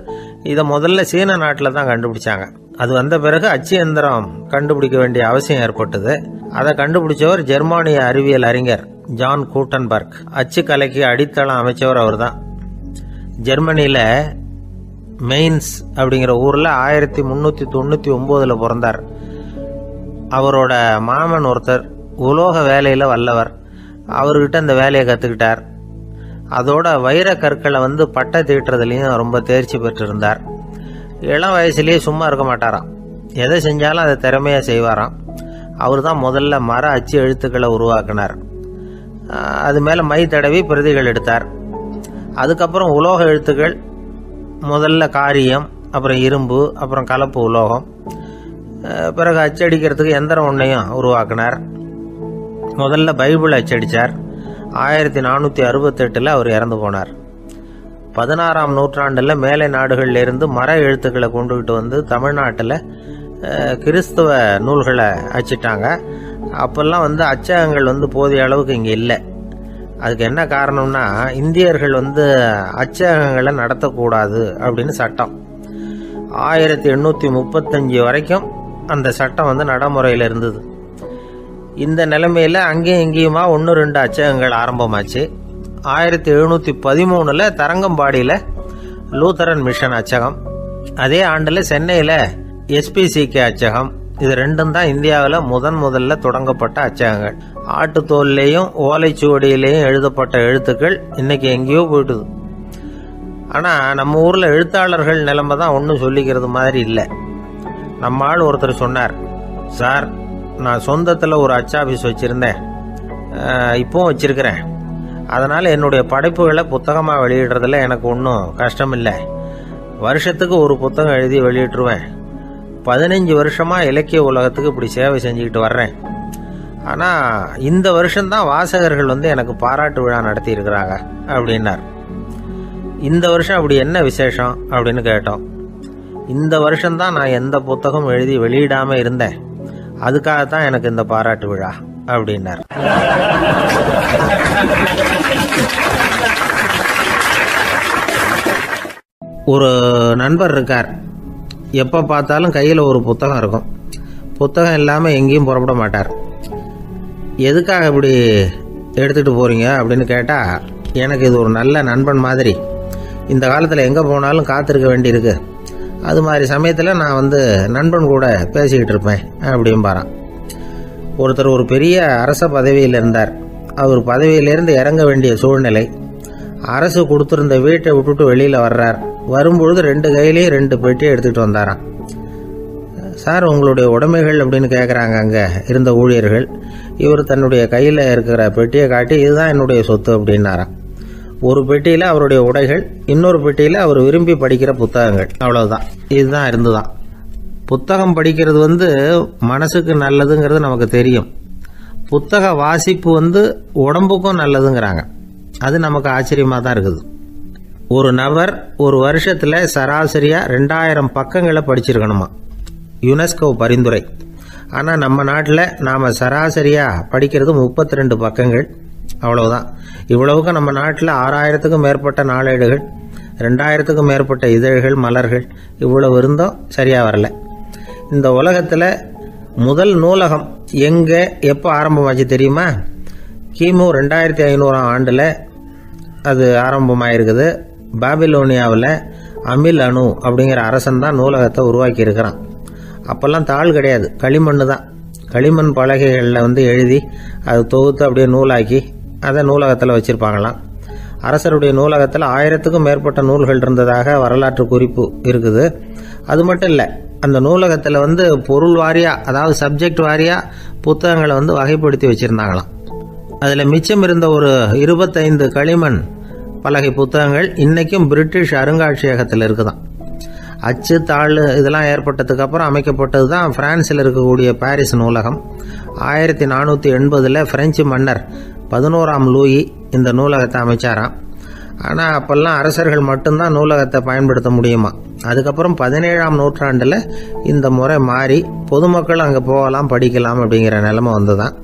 இதை முதல்ல சீன நாட்டில் தான் கண்டுபிடிச்சாங்க. அது வந்த பிறகு அச்சு எந்திரம் கண்டுபிடிக்க வேண்டிய அவசியம் ஏற்பட்டது. அதை கண்டுபிடிச்சவர் ஜெர்மானிய அறிவியல் அறிஞர் ஜான் கூட்டன்பர்க். அச்சு கலைக்கு அடித்தளம் அமைச்சவர் அவர் தான். ஜெர்மனியில் மெயின்ஸ் அப்படிங்கிற ஊரில் 1399 பிறந்தார். அவரோட மாமன் ஒருத்தர் உலோக வேலையில் வல்லவர். அவர்கிட்ட இந்த வேலையை கற்றுக்கிட்டார். அதோட வைர கற்களை வந்து பட்டை தீட்டுறதுலையும் ரொம்ப தேர்ச்சி பெற்றிருந்தார். இளம் வயசுலேயே சும்மா இருக்க மாட்டாராம். எதை செஞ்சாலும் அதை திறமையாக செய்வாராம். அவர் தான் முதல்ல மர அச்சு எழுத்துக்களை உருவாக்கினார். அது மேலே மை தடவி பிரதிகள் எடுத்தார். அதுக்கப்புறம் உலோக எழுத்துக்கள், முதல்ல காரியம், அப்புறம் இரும்பு, அப்புறம் கலப்பு உலோகம், பிறகு அச்சடிக்கிறதுக்கு எந்திரம் ஒன்றையும் உருவாக்கினார். முதல்ல பைபிள் அச்சடித்தார். 1468 அவர் இறந்து போனார். 16ஆம் நூற்றாண்டில் மேலை நாடுகளிலிருந்து மர எழுத்துக்களை கொண்டுகிட்டு வந்து தமிழ்நாட்டில் கிறிஸ்தவ நூல்களை அச்சிட்டாங்க. அப்போல்லாம் அச்சகங்கள் போதிய அளவுக்கு இங்கே இல்லை. அதுக்கு என்ன காரணம்னா, இந்தியர்கள் அச்சகங்களை நடத்தக்கூடாது அப்படின்னு சட்டம். 1835 வரைக்கும் அந்த சட்டம் நடைமுறையில் இருந்தது. இந்த நிலைமையில் அங்கேயும் இங்கேயுமா 1-2 அச்சகங்கள் ஆரம்பமாச்சு. 1713 தரங்கம்பாடியில் லூத்தரன் மிஷன் அச்சகம், அதே ஆண்டில் சென்னையில் SPCK அச்சகம். இது ரெண்டும் தான் இந்தியாவில் முதல்ல தொடங்கப்பட்ட அச்சகங்கள். ஆட்டுத்தோல்லையும் ஓலைச்சுவடியிலையும் எழுதப்பட்ட எழுத்துக்கள் இன்னைக்கு எங்கேயோ போயிட்டுது. ஆனால் நம்ம ஊரில் எழுத்தாளர்கள் நிலைமை தான் ஒன்றும் சொல்லிக்கிறது மாதிரி இல்லை. நம்ம ஆள் ஒருத்தர் சொன்னார், சார் நான் சொந்தத்தில் ஒரு அச்சாபீஸ் வச்சுருந்தேன், இப்போவும் வச்சுருக்கிறேன். அதனால் என்னுடைய படைப்புகளை புத்தகமாக வெளியிடுறதுல எனக்கு ஒன்றும் கஷ்டம் இல்லை. வருஷத்துக்கு ஒரு புத்தகம் எழுதி வெளியிட்டுருவேன். 15 வருஷமாக இலக்கிய உலகத்துக்கு இப்படி சேவை செஞ்சுக்கிட்டு வர்றேன். ஆனால் இந்த வருஷம்தான் வாசகர்கள் எனக்கு பாராட்டு விழா நடத்தி இருக்கிறாங்க அப்படின்னார். இந்த வருஷம் அப்படி என்ன விசேஷம் அப்படின்னு கேட்டோம். இந்த வருஷம்தான் நான் எந்த புத்தகம் எழுதி வெளியிடாமல் இருந்தேன், அதுக்காகத்தான் எனக்கு இந்த பாராட்டு விழா அப்படின்னார். ஒரு நண்பர் இருக்கார். எப்போ பார்த்தாலும் கையில் ஒரு புத்தகம் இருக்கும். புத்தகம் இல்லாமல் எங்கேயும் புறப்பட மாட்டார். எதுக்காக இப்படி எடுத்துகிட்டு போகிறீங்க அப்படின்னு கேட்டால், எனக்கு இது ஒரு நல்ல நண்பன் மாதிரி. இந்த காலத்தில் எங்கே போனாலும் காத்திருக்க வேண்டியிருக்கு. அது மாதிரி சமயத்தில் நான் நண்பன் கூட பேசிக்கிட்டு இருப்பேன் அப்படிம்பாரான். ஒருத்தர் ஒரு பெரிய அரச பதவியில் இருந்தார். அவர் பதவியிலேருந்து இறங்க வேண்டிய சூழ்நிலை. அரசு கொடுத்துருந்த வீட்டை விட்டுட்டு வெளியில் வர்றார். வரும்பொழுது 2 கையிலையும் 2 பெட்டியை எடுத்துகிட்டு வந்தாராம். சார் உங்களுடைய உடைமைகள் அப்படின்னு கேட்குறாங்க அங்கே இருந்த ஊழியர்கள். இவர் தன்னுடைய கையில் இருக்கிற பெட்டியை காட்டி, இதுதான் என்னுடைய சொத்து அப்படின்னாராம். ஒரு பெட்டியில் அவருடைய உடைகள், இன்னொரு பெட்டியில் அவர் விரும்பி படிக்கிற புத்தகங்கள். அவ்வளவுதான். இதுதான் இருந்துதான். புத்தகம் படிக்கிறது மனசுக்கு நல்லதுங்கிறது நமக்கு தெரியும். புத்தக வாசிப்பு உடம்புக்கும் நல்லதுங்கிறாங்க. அது நமக்கு ஆச்சரியமாக தான் இருக்குது. ஒரு நபர் ஒரு வருஷத்தில் சராசரியாக 2000 பக்கங்களை படிச்சிருக்கணுமா, யுனெஸ்கோ பரிந்துரை. ஆனால் நம்ம நாட்டில் நாம் சராசரியாக படிக்கிறது 32 பக்கங்கள். அவ்வளவுதான். இவ்வளவுக்கு நம்ம நாட்டில் 6000த்துக்கும் மேற்பட்ட நாளேடுகள், 2000த்துக்கும் மேற்பட்ட இதழ்கள், மலர்கள், இவ்வளவு இருந்தோம் சரியாக வரல. இந்த உலகத்தில் முதல் நூலகம் எங்கே எப்போ ஆரம்பமாச்சு தெரியுமா? கிமு 2500ஆம் ஆண்டில் அது ஆரம்பமாயிருக்குது. பாபிலோனியாவில் அமில் அணு அப்படிங்கிற அரசன் தான் நூலகத்தை உருவாக்கி இருக்கிறான். அப்போல்லாம் தாள் கிடையாது, களிமண் தான். களிமண் பலகைகளில் எழுதி அது தொகுத்து அப்படியே நூலாக்கி அதை நூலகத்தில் வச்சுருப்பாங்களாம். அரசருடைய நூலகத்தில் 1000த்துக்கும் மேற்பட்ட நூல்கள் இருந்ததாக வரலாற்று குறிப்பு இருக்குது. அது மட்டும் இல்லை, அந்த நூலகத்தில் பொருள் வாரியாக, அதாவது சப்ஜெக்ட் வாரியாக புத்தகங்களை வகைப்படுத்தி வச்சுருந்தாங்களாம். அதில் மிச்சம் இருந்த ஒரு 25 களிமண் பலகை புத்தகங்கள் இன்றைக்கும் பிரிட்டிஷ் அருங்காட்சியகத்தில் இருக்குதான். அச்சு தாள் இதெல்லாம் ஏற்பட்டதுக்கு அப்புறம் அமைக்கப்பட்டது தான் பிரான்சில் இருக்கக்கூடிய பாரிஸ் நூலகம். 1480 பிரெஞ்சு மன்னர் 11ஆம் லூயி இந்த நூலகத்தை அமைச்சாராம். ஆனால் அப்போல்லாம் அரசர்கள் மட்டும்தான் நூலகத்தை பயன்படுத்த முடியுமா. அதுக்கப்புறம் 17ஆம் நூற்றாண்டில் இந்த முறை மாறி பொதுமக்கள் அங்கே போகலாம், படிக்கலாம் அப்படிங்கிற நிலைமை வந்துதான்.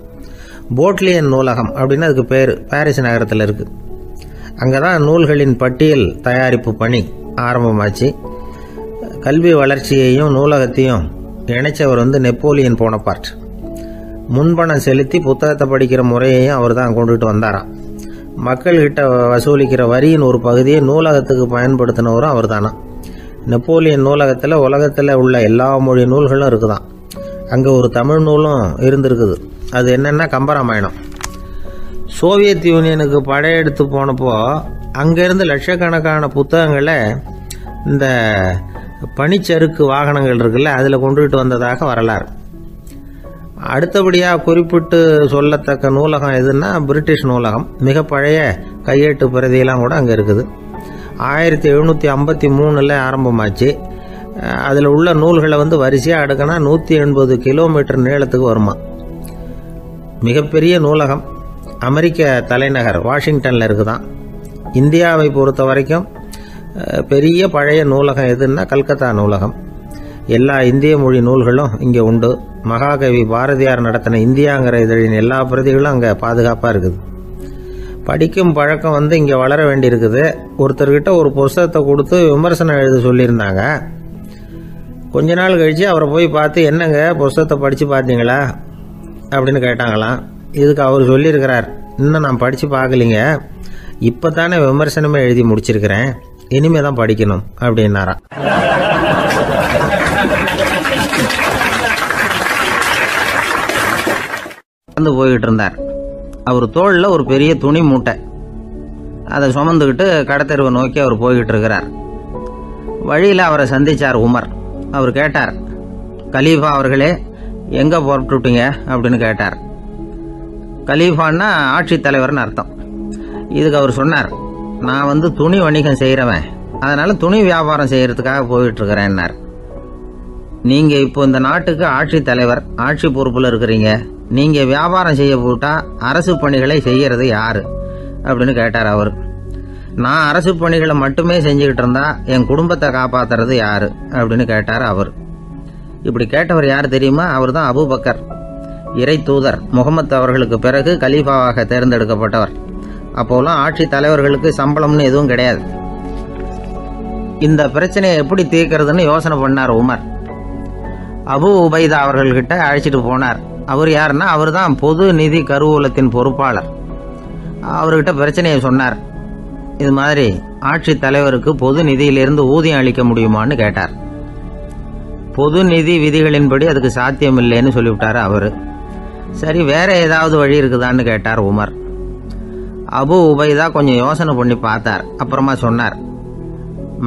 போட்லியன் நூலகம் அப்படின்னு அதுக்கு பேர், பாரிஸ் நகரத்தில் இருக்குது. அங்கே தான் நூல்களின் பட்டியல் தயாரிப்பு பணி ஆரம்பமாச்சு. கல்வி வளர்ச்சியையும் நூலகத்தையும் இணைச்சவர் நெப்போலியன் போனபார்ட். முன்பணம் செலுத்தி புத்தகத்தை படிக்கிற முறையையும் அவர் தான் கொண்டுட்டு வந்தாராம். மக்கள்கிட்ட வசூலிக்கிற வரியின் ஒரு பகுதியை நூலகத்துக்கு பயன்படுத்தினவரும் அவர் தானா. நெப்போலியன் நூலகத்தில் உலகத்தில் உள்ள எல்லா மொழி நூல்களும் இருக்குதான். அங்கே ஒரு தமிழ் நூலும் இருந்திருக்குது. அது என்னென்னா கம்பராமாயணம். சோவியத் யூனியனுக்கு படையெடுத்து போனப்போ அங்கேருந்து லட்சக்கணக்கான புத்தகங்களை இந்த பனிச்சறுக்கு வாகனங்கள் இருக்குல்ல, அதில் கொண்டுகிட்டு வந்ததாக வரலாறு. அடுத்தபடியாக குறிப்பிட்டு சொல்லத்தக்க நூலகம் எதுன்னா பிரிட்டிஷ் நூலகம். மிக பழைய கையெட்டு பிரதியெல்லாம் கூட அங்கே இருக்குது. 1753 ஆரம்பமாச்சு. அதில் உள்ள நூல்களை வரிசையாக அடுக்கினா 180 கிலோமீட்டர் நீளத்துக்கு வருமா. மிகப்பெரிய நூலகம் அமெரிக்க தலைநகர் வாஷிங்டனில் இருக்குதான். இந்தியாவை பொறுத்த வரைக்கும் பெரிய பழைய நூலகம் எதுன்னா கல்கத்தா நூலகம். எல்லா இந்திய மொழி நூல்களும் இங்கே உண்டு. மகாகவி பாரதியார் நடத்தின இந்தியாங்கிற இதழின் எல்லா பிரதிகளும் அங்கே பாதுகாப்பாக இருக்குது. படிக்கும் பழக்கம் இங்கே வளர வேண்டியிருக்குது. ஒருத்தர்கிட்ட ஒரு புஸ்தகத்தை கொடுத்து விமர்சனம் எழுத சொல்லியிருந்தாங்க. கொஞ்ச நாள் கழித்து அவரை போய் பார்த்து, என்னங்க புஸ்தகத்தை படித்து பார்த்தீங்களா அப்படின்னு கேட்டாங்களாம். இதுக்கு அவர் சொல்லியிருக்கிறார், இன்னும் நான் படித்து பார்க்கலிங்க, இப்போ தானே விமர்சனமே எழுதி முடிச்சிருக்கிறேன், இனிமே தான் படிக்கணும் அப்படின்னாராம். போய்கிட்டு இருந்தார். அவர் தோளில் ஒரு பெரிய துணி மூட்டை, அதை சுமந்துக்கிட்டு கடத்தெருவை நோக்கி அவர் போய்கிட்டு இருக்கிறார். வழியில் அவரை சந்திச்சார் உமர். அவர் கேட்டார், கலீஃபா அவர்களே, எங்கே புறப்பட்டுட்டீங்க அப்படின்னு கேட்டார். கலீஃபான்னா ஆட்சித்தலைவர்னு அர்த்தம். இதுக்கு அவர் சொன்னார், நான் துணி வணிகம் செய்கிறவன், அதனால துணி வியாபாரம் செய்கிறதுக்காக போயிட்டு இருக்கிறேன்னார். நீங்கள் இப்போ இந்த நாட்டுக்கு ஆட்சித்தலைவர், ஆட்சி பொறுப்பில் இருக்கிறீங்க, நீங்கள் வியாபாரம் செய்ய போட்டா அரசு பணிகளை செய்கிறது யாரு அப்படின்னு கேட்டார் அவர். நான் அரசு பணிகளை மட்டுமே செஞ்சுக்கிட்டு இருந்தா என் குடும்பத்தை காப்பாத்துறது யாரு அப்படின்னு கேட்டார் அவர். இப்படி கேட்டவர் யார் தெரியுமா? அவர் தான் அபூபக்கர், இறை தூதர் முகமது அவர்களுக்கு பிறகு கலீஃபாவாக தேர்ந்தெடுக்கப்பட்டவர். அப்போலாம் ஆட்சி தலைவர்களுக்கு சம்பளம்னு எதுவும் கிடையாது. இந்த பிரச்சனையை எப்படி தீர்க்கிறதுன்னு யோசனை பண்ணார் உமர். அபு உபைதா அவர்கள்கிட்ட அழைச்சிட்டு போனார். அவர் யாருன்னா, அவர் தான் பொது நிதி கருவூலத்தின் பொறுப்பாளர். அவர்கிட்ட பிரச்சனையை சொன்னார். இது மாதிரி ஆட்சி தலைவருக்கு பொது நிதியிலிருந்து ஊதியம் அளிக்க முடியுமான்னு கேட்டார். பொது நிதி விதிகளின்படி அதுக்கு சாத்தியம் இல்லைன்னு சொல்லிவிட்டாரு அவரு. சரி, வேற ஏதாவது வழி இருக்குதான்னு கேட்டார் உமர். அபு உபைதா கொஞ்சம் யோசனை பண்ணி பார்த்தார். அப்புறமா சொன்னார்,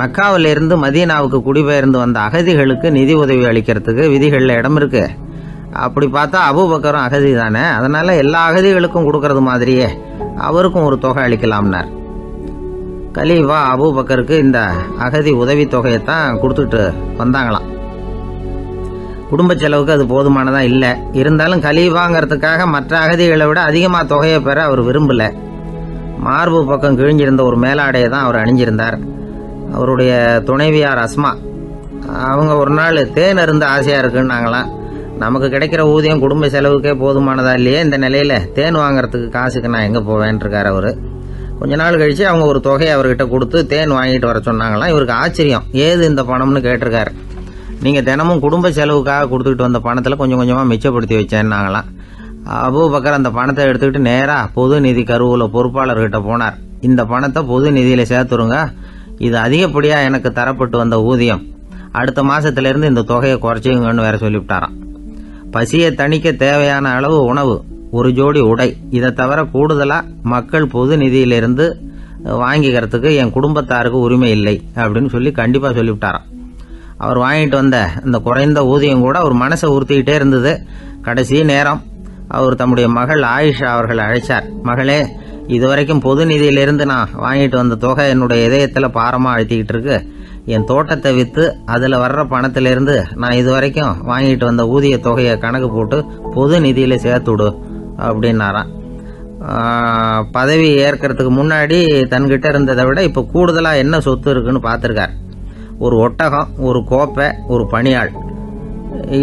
மக்காவிலிருந்து மதீனாவுக்கு குடிபெயர்ந்து வந்த அகதிகளுக்கு நிதி உதவி அளிக்கிறதுக்கு விதிகளில் இடம் இருக்கு. அப்படி பார்த்தா அபூபக்கரும் அகதி தானே, அதனால எல்லா அகதிகளுக்கும் கொடுக்கறது மாதிரியே அவருக்கும் ஒரு தொகை அளிக்கலாம்னார். கலீஃபா அபூபக்கருக்கு இந்த அகதி உதவி தொகையைத்தான் கொடுத்துட்டு வந்தாங்களாம். குடும்ப செலவுக்கு அது போதுமானதா இல்லை. இருந்தாலும் கலீஃபாங்கிறதுக்காக மற்ற அகதிகளை விட அதிகமாக தொகையை பெற அவர் விரும்பல. மார்பு பக்கம் கிழிஞ்சிருந்த ஒரு மேலாடையை தான் அவர் அணிஞ்சிருந்தார். அவருடைய துணைவியார் அஸ்மா, அவங்க ஒரு நாள் தேன் அருந்த ஆசையாக இருக்குன்னாங்களாம். நமக்கு கிடைக்கிற ஊதியம் குடும்ப செலவுக்கே போதுமானதா இல்லையே, இந்த நிலையில் தேன் வாங்கறதுக்கு காசுக்கு நான் எங்கே போவேன்ருக்கார் அவர். கொஞ்ச நாள் கழித்து அவங்க ஒரு தொகையை அவர்கிட்ட கொடுத்து தேன் வாங்கிட்டு வர சொன்னாங்களாம். இவருக்கு ஆச்சரியம், ஏது இந்த பணம்னு கேட்டிருக்காரு. நீங்கள் தினமும் குடும்ப செலவுக்காக கொடுத்துக்கிட்டு வந்த பணத்தில் கொஞ்சம் கொஞ்சமாக மிச்சப்படுத்தி வச்சேன்னாங்களாம். அபூபக்கர் அந்த பணத்தை எடுத்துக்கிட்டு நேராக பொது நிதி கருவூல பொறுப்பாளர்கிட்ட போனார். இந்த பணத்தை பொது நிதியில் சேர்த்துருங்க, இது அதிகப்படியாக எனக்கு தரப்பட்டு வந்த ஊதியம், அடுத்த மாதத்திலேருந்து இந்த தொகையை குறைச்சிங்கன்னு வேற சொல்லிவிட்டாராம். பசியை தணிக்க தேவையான அளவு உணவு, ஒரு ஜோடி உடை, இதை தவிர கூடுதலாக மக்கள் பொது நிதியிலிருந்து வாங்கிக்கிறதுக்கு என் குடும்பத்தாருக்கு உரிமை இல்லை அப்படின்னு சொல்லி கண்டிப்பாக சொல்லிவிட்டாராம். அவர் வாங்கிட்டு வந்த இந்த குறைந்த ஊதியம் கூட அவர் மனசை உறுத்திக்கிட்டே இருந்தது. கடைசி நேரம் அவர் தம்முடைய மகள் ஆயிஷா அவர்களை அழைச்சார். மகளே, இதுவரைக்கும் பொது நிதியிலிருந்து நான் வாங்கிட்டு வந்த தொகை என்னுடைய இதயத்தில் பாரமாக அழுத்திக்கிட்டு இருக்கு. என் தோட்டத்தை விற்று அதில் வர்ற பணத்திலிருந்து நான் இதுவரைக்கும் வாங்கிட்டு வந்த ஊதிய தொகையை கணக்கு போட்டு பொது நிதியில் சேர்த்துடு அப்படின்னாராம். பதவி ஏற்கிறதுக்கு முன்னாடி தன்கிட்ட இருந்ததை விட இப்போ கூடுதலாக என்ன சொத்து இருக்குன்னு பார்த்துருக்கார். ஒரு ஒட்டகம், ஒரு கோப்பை, ஒரு பணியாள்.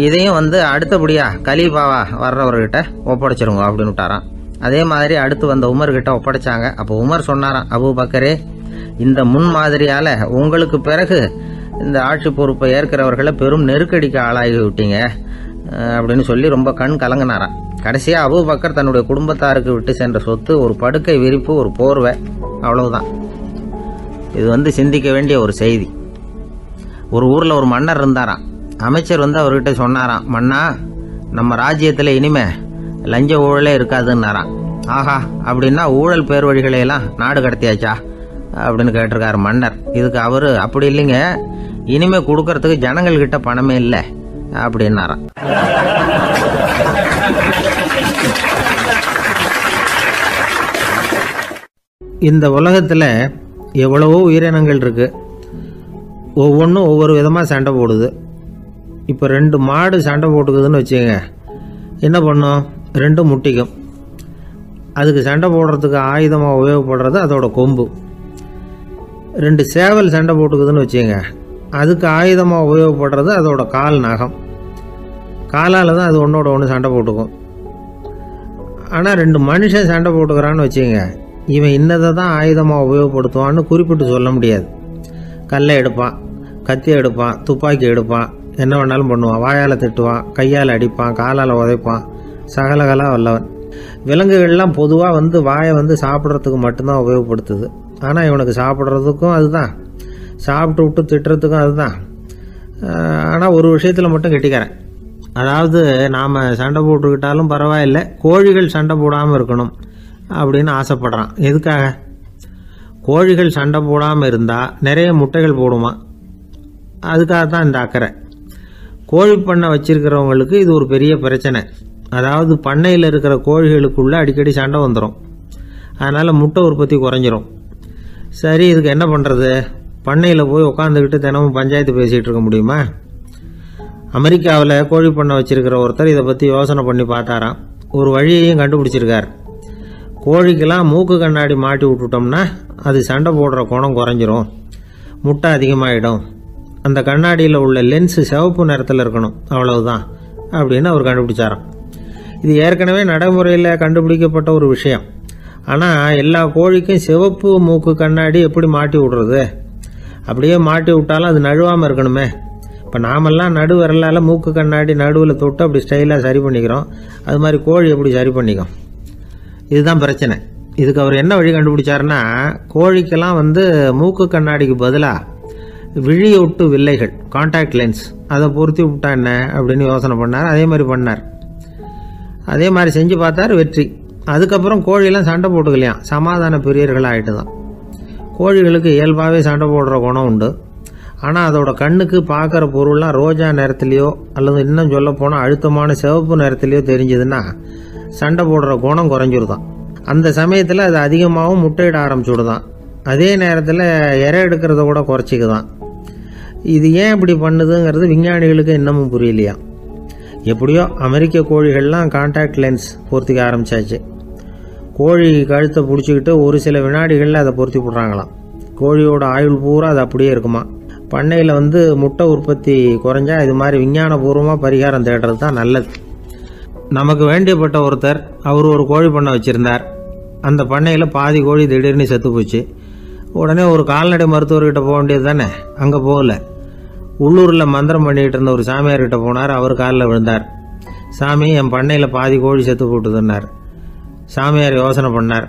இதையும் அடுத்தபடியாக கலீஃபாவா வர்றவர்கிட்ட ஒப்படைச்சிருங்க அப்படின்னு விட்டாராம். அதே மாதிரி அடுத்து வந்த உமர்கிட்ட ஒப்படைச்சாங்க. அப்போ உமர் சொன்னாராம், அபூபக்கரே, இந்த முன்மாதிரியால் உங்களுக்கு பிறகு இந்த ஆட்சி பொறுப்பை ஏற்கிறவர்களை பெரும் நெருக்கடிக்கு ஆளாகி விட்டீங்க அப்படின்னு சொல்லி ரொம்ப கண் கலங்கினாராம். கடைசியாக அபூபக்கர் தன்னுடைய குடும்பத்தாருக்கு விட்டு சென்ற சொத்து ஒரு படுக்கை விரிப்பு, ஒரு போர்வை, அவ்வளவுதான். இது சிந்திக்க வேண்டிய ஒரு செய்தி. ஒரு ஊரில் ஒரு மன்னர் இருந்தாராம். அமைச்சர் அவர்கிட்ட சொன்னாராம், மன்னா, நம்ம ராஜ்யத்தில் இனிமே லஞ்ச ஊழலே இருக்காதுன்னாராம். ஆஹா, அப்படின்னா ஊழல் பேர் வழிகளையெல்லாம் நாடு கடத்தியாச்சா அப்படின்னு கேட்டிருக்காரு மன்னர். இதுக்கு அவரு, அப்படி இல்லைங்க, இனிமே கொடுக்கறதுக்கு ஜனங்கள்கிட்ட பணமே இல்லை அப்படின்னாராம். இந்த உலகத்தில் எவ்வளவோ உயிரினங்கள் இருக்கு, ஒவ்வொன்றும் ஒவ்வொரு விதமாக சண்டை போடுது. இப்போ 2 மாடு சண்டை போட்டுக்குதுன்னு வச்சுக்கோங்க, என்ன பண்ணும்? 2 முட்டிக்கும். அதுக்கு சண்டை போடுறதுக்கு ஆயுதமாக உபயோகப்படுறது அதோட கொம்பு. 2 சேவல் சண்டை போட்டுக்குதுன்னு வச்சுக்கோங்க, அதுக்கு ஆயுதமாக உபயோகப்படுறது அதோட கால் நகம். காலால் தான் அது ஒன்றோட ஒன்று சண்டை போட்டுக்கும். ஆனால் 2 மனுஷன் சண்டை போட்டுக்கிறான்னு வச்சுக்கோங்க, இவன் இன்னதை தான் ஆயுதமாக உபயோகப்படுத்துவான்னு குறிப்பிட்டு சொல்ல முடியாது. கல்லை எடுப்பான், கத்தி எடுப்பான், துப்பாக்கி எடுப்பான், என்ன வேணாலும் பண்ணுவான். வாயால் திட்டுவான், கையால் அடிப்பான், காலால் உதைப்பான், சகலகலாக வல்லவன். விலங்குகள்லாம் பொதுவாக வாயை சாப்பிட்றதுக்கு மட்டும்தான் உபயோகப்படுத்துது. ஆனால் இவனுக்கு சாப்பிட்றதுக்கும் அதுதான், சாப்பிட்டு விட்டு திட்டுறதுக்கும் அதுதான். ஆனால் ஒரு விஷயத்தில் மட்டும் கெட்டிக்கிறேன். அதாவது நாம் சண்டை போட்டுக்கிட்டாலும் பரவாயில்லை, கோழிகள் சண்டை போடாமல் இருக்கணும் அப்படின்னு ஆசைப்படுறான். எதுக்காக? கோழிகள் சண்டை போடாமல் இருந்தால் நிறைய முட்டைகள் போடுமா, அதுக்காக தான் இந்த அக்கறை. கோழி பண்ணை வச்சிருக்கிறவங்களுக்கு இது ஒரு பெரிய பிரச்சனை. அதாவது பண்ணையில் இருக்கிற கோழிகளுக்குள்ளே அடிக்கடி சண்டை வந்துடும், அதனால் முட்டை உற்பத்தி குறைஞ்சிரும். சரி, இதுக்கு என்ன பண்ணுறது? பண்ணையில் போய் உட்காந்துக்கிட்டு தினமும் பஞ்சாயத்து பேசிகிட்டு இருக்க முடியுமா? அமெரிக்காவில் கோழி பண்ணை வச்சிருக்கிற ஒருத்தர் இதை பற்றி யோசனை பண்ணி பார்த்தாராம். ஒரு வழியையும் கண்டுபிடிச்சிருக்கார். கோழிக்கெல்லாம் மூக்கு கண்ணாடி மாட்டி விட்டுட்டோம்னா அது சண்டை போடுற குணம் குறைஞ்சிரும், முட்டை அதிகமாகிடும். அந்த கண்ணாடியில் உள்ள லென்ஸு சிவப்பு நிறத்தில் இருக்கணும், அவ்வளவுதான் அப்படின்னு அவர் கண்டுபிடிச்சாராம். இது ஏற்கனவே நடைமுறையில் கண்டுபிடிக்கப்பட்ட ஒரு விஷயம். ஆனால் எல்லா கோழிக்கும் சிவப்பு மூக்கு கண்ணாடி எப்படி மாட்டி விடுறது? அப்படியே மாட்டி விட்டாலும் அது நழுவாமல் இருக்கணுமே. இப்போ நாமெல்லாம் நடு விரலால் மூக்கு கண்ணாடி நடுவில் தொட்டு அப்படி ஸ்டைலாக சரி பண்ணிக்கிறோம், அது மாதிரி கோழி எப்படி சரி பண்ணிக்கும்? இதுதான் பிரச்சனை. இதுக்கு அவர் என்ன வழி கண்டுபிடிச்சாருன்னா, கோழிக்கெல்லாம் மூக்கு கண்ணாடிக்கு பதிலாக விழியொட்டு வில்லைகள், கான்டாக்ட் லென்ஸ், அதை பொருத்தி விட்டா என்ன அப்படின்னு யோசனை பண்ணார். அதே மாதிரி பண்ணார். அதே மாதிரி செஞ்சு பார்த்தார், வெற்றி. அதுக்கப்புறம் கோழியெல்லாம் சண்டை போட்டுக்கலையாம், சமாதான பிரியர்களாக ஆகிட்டு தான். கோழிகளுக்கு இயல்பாகவே சண்டை போடுற குணம் உண்டு. ஆனால் அதோட கண்ணுக்கு பார்க்குற பொருள்லாம் ரோஜா நிறத்துலையோ அல்லது இன்னும் சொல்ல போனால் அழுத்தமான சிவப்பு நிறத்துலையோ தெரிஞ்சதுன்னா சண்டை போடுற குணம் குறைஞ்சிருதான். அந்த சமயத்தில் அது அதிகமாகவும் முட்டையிட ஆரம்பிச்சுடுதான். அதே நேரத்தில் இறை எடுக்கிறத கூட குறைச்சிக்குதான். இது ஏன் இப்படி பண்ணுதுங்கிறது விஞ்ஞானிகளுக்கு இன்னமும் புரியலையா. எப்படியோ அமெரிக்க கோழிகள்லாம் கான்டாக்ட் லென்ஸ் பொருத்திக்க ஆரம்பிச்சாச்சு. கோழி கழுத்தை பிடிச்சிக்கிட்டு ஒரு சில வினாடிகளில் அதை பொருத்தி போடுறாங்களாம். கோழியோட ஆயுள் பூரா அது அப்படியே இருக்குமா. பண்ணையில் முட்டை உற்பத்தி குறைஞ்சா இது மாதிரி விஞ்ஞானபூர்வமாக பரிகாரம் தேடுறது தான் நல்லது. நமக்கு வேண்டியப்பட்ட ஒருத்தர், அவர் ஒரு கோழி பண்ணை வச்சுருந்தார். அந்த பண்ணையில் பாதி கோழி திடீர்னு செத்து போச்சு. உடனே ஒரு கால்நடை மருத்துவர்கிட்ட போக வேண்டியது தானே, அங்கே போகல. உள்ளூரில் மந்திரம் பண்ணிகிட்டு இருந்த ஒரு சாமியார்கிட்ட போனார். அவர் காலில் விழுந்தார். சாமி, என் பண்ணையில் பாதி கோழி செத்து போட்டுதுன்னார். சாமியார் யோசனை பண்ணார்.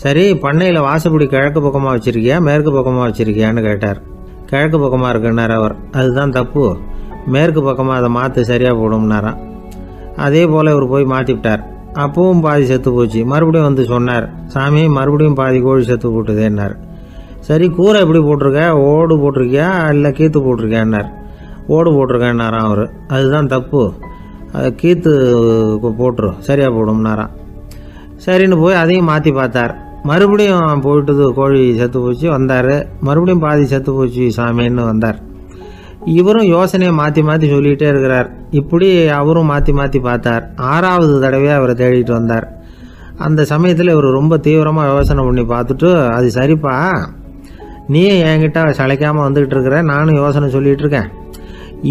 சரி, பண்ணையில் வாசப்படி கிழக்கு பக்கமாக வச்சுருக்கியா மேற்கு பக்கமாக வச்சுருக்கியான்னு கேட்டார். கிழக்கு பக்கமாக இருக்குன்னார் அவர். அதுதான் தப்பு, மேற்கு பக்கமாக அதை மாற்று சரியாக போடும்னாராம். அதே போல் இவர் போய் மாற்றிவிட்டார். அப்பவும் பாதி செத்து போச்சு. மறுபடியும் சொன்னார், சாமி மறுபடியும் பாதி கோழி செத்து போட்டுதேன்னார். சரி, கூரை எப்படி போட்டிருக்க, ஓடு போட்டிருக்கியா இல்லை கீத்து போட்டிருக்கியான்னார். ஓடு போட்டிருக்கேன்னாராம் அவர். அதுதான் தப்பு, அதை கீத்து போட்டுரு சரியாக போடும்னாராம். சரின்னு போய் அதையும் மாற்றி பார்த்தார். மறுபடியும் போயிட்டது, கோழி செத்து போச்சு. வந்தார், மறுபடியும் பாதி செத்து போச்சு சாமின்னு வந்தார். இவரும் யோசனையை மாற்றி மாற்றி சொல்லிகிட்டே இருக்கிறார். இப்படி அவரும் மாற்றி மாற்றி பார்த்தார். 6வது தடவையாக அவரை தேடிட்டு வந்தார். அந்த சமயத்தில் இவர் ரொம்ப தீவிரமாக யோசனை பண்ணி பார்த்துட்டு, அது சரிப்பா, நீயே என்கிட்ட சளைக்காமல் வந்துக்கிட்டு இருக்கிற, நானும் யோசனை சொல்லிகிட்டு இருக்கேன்.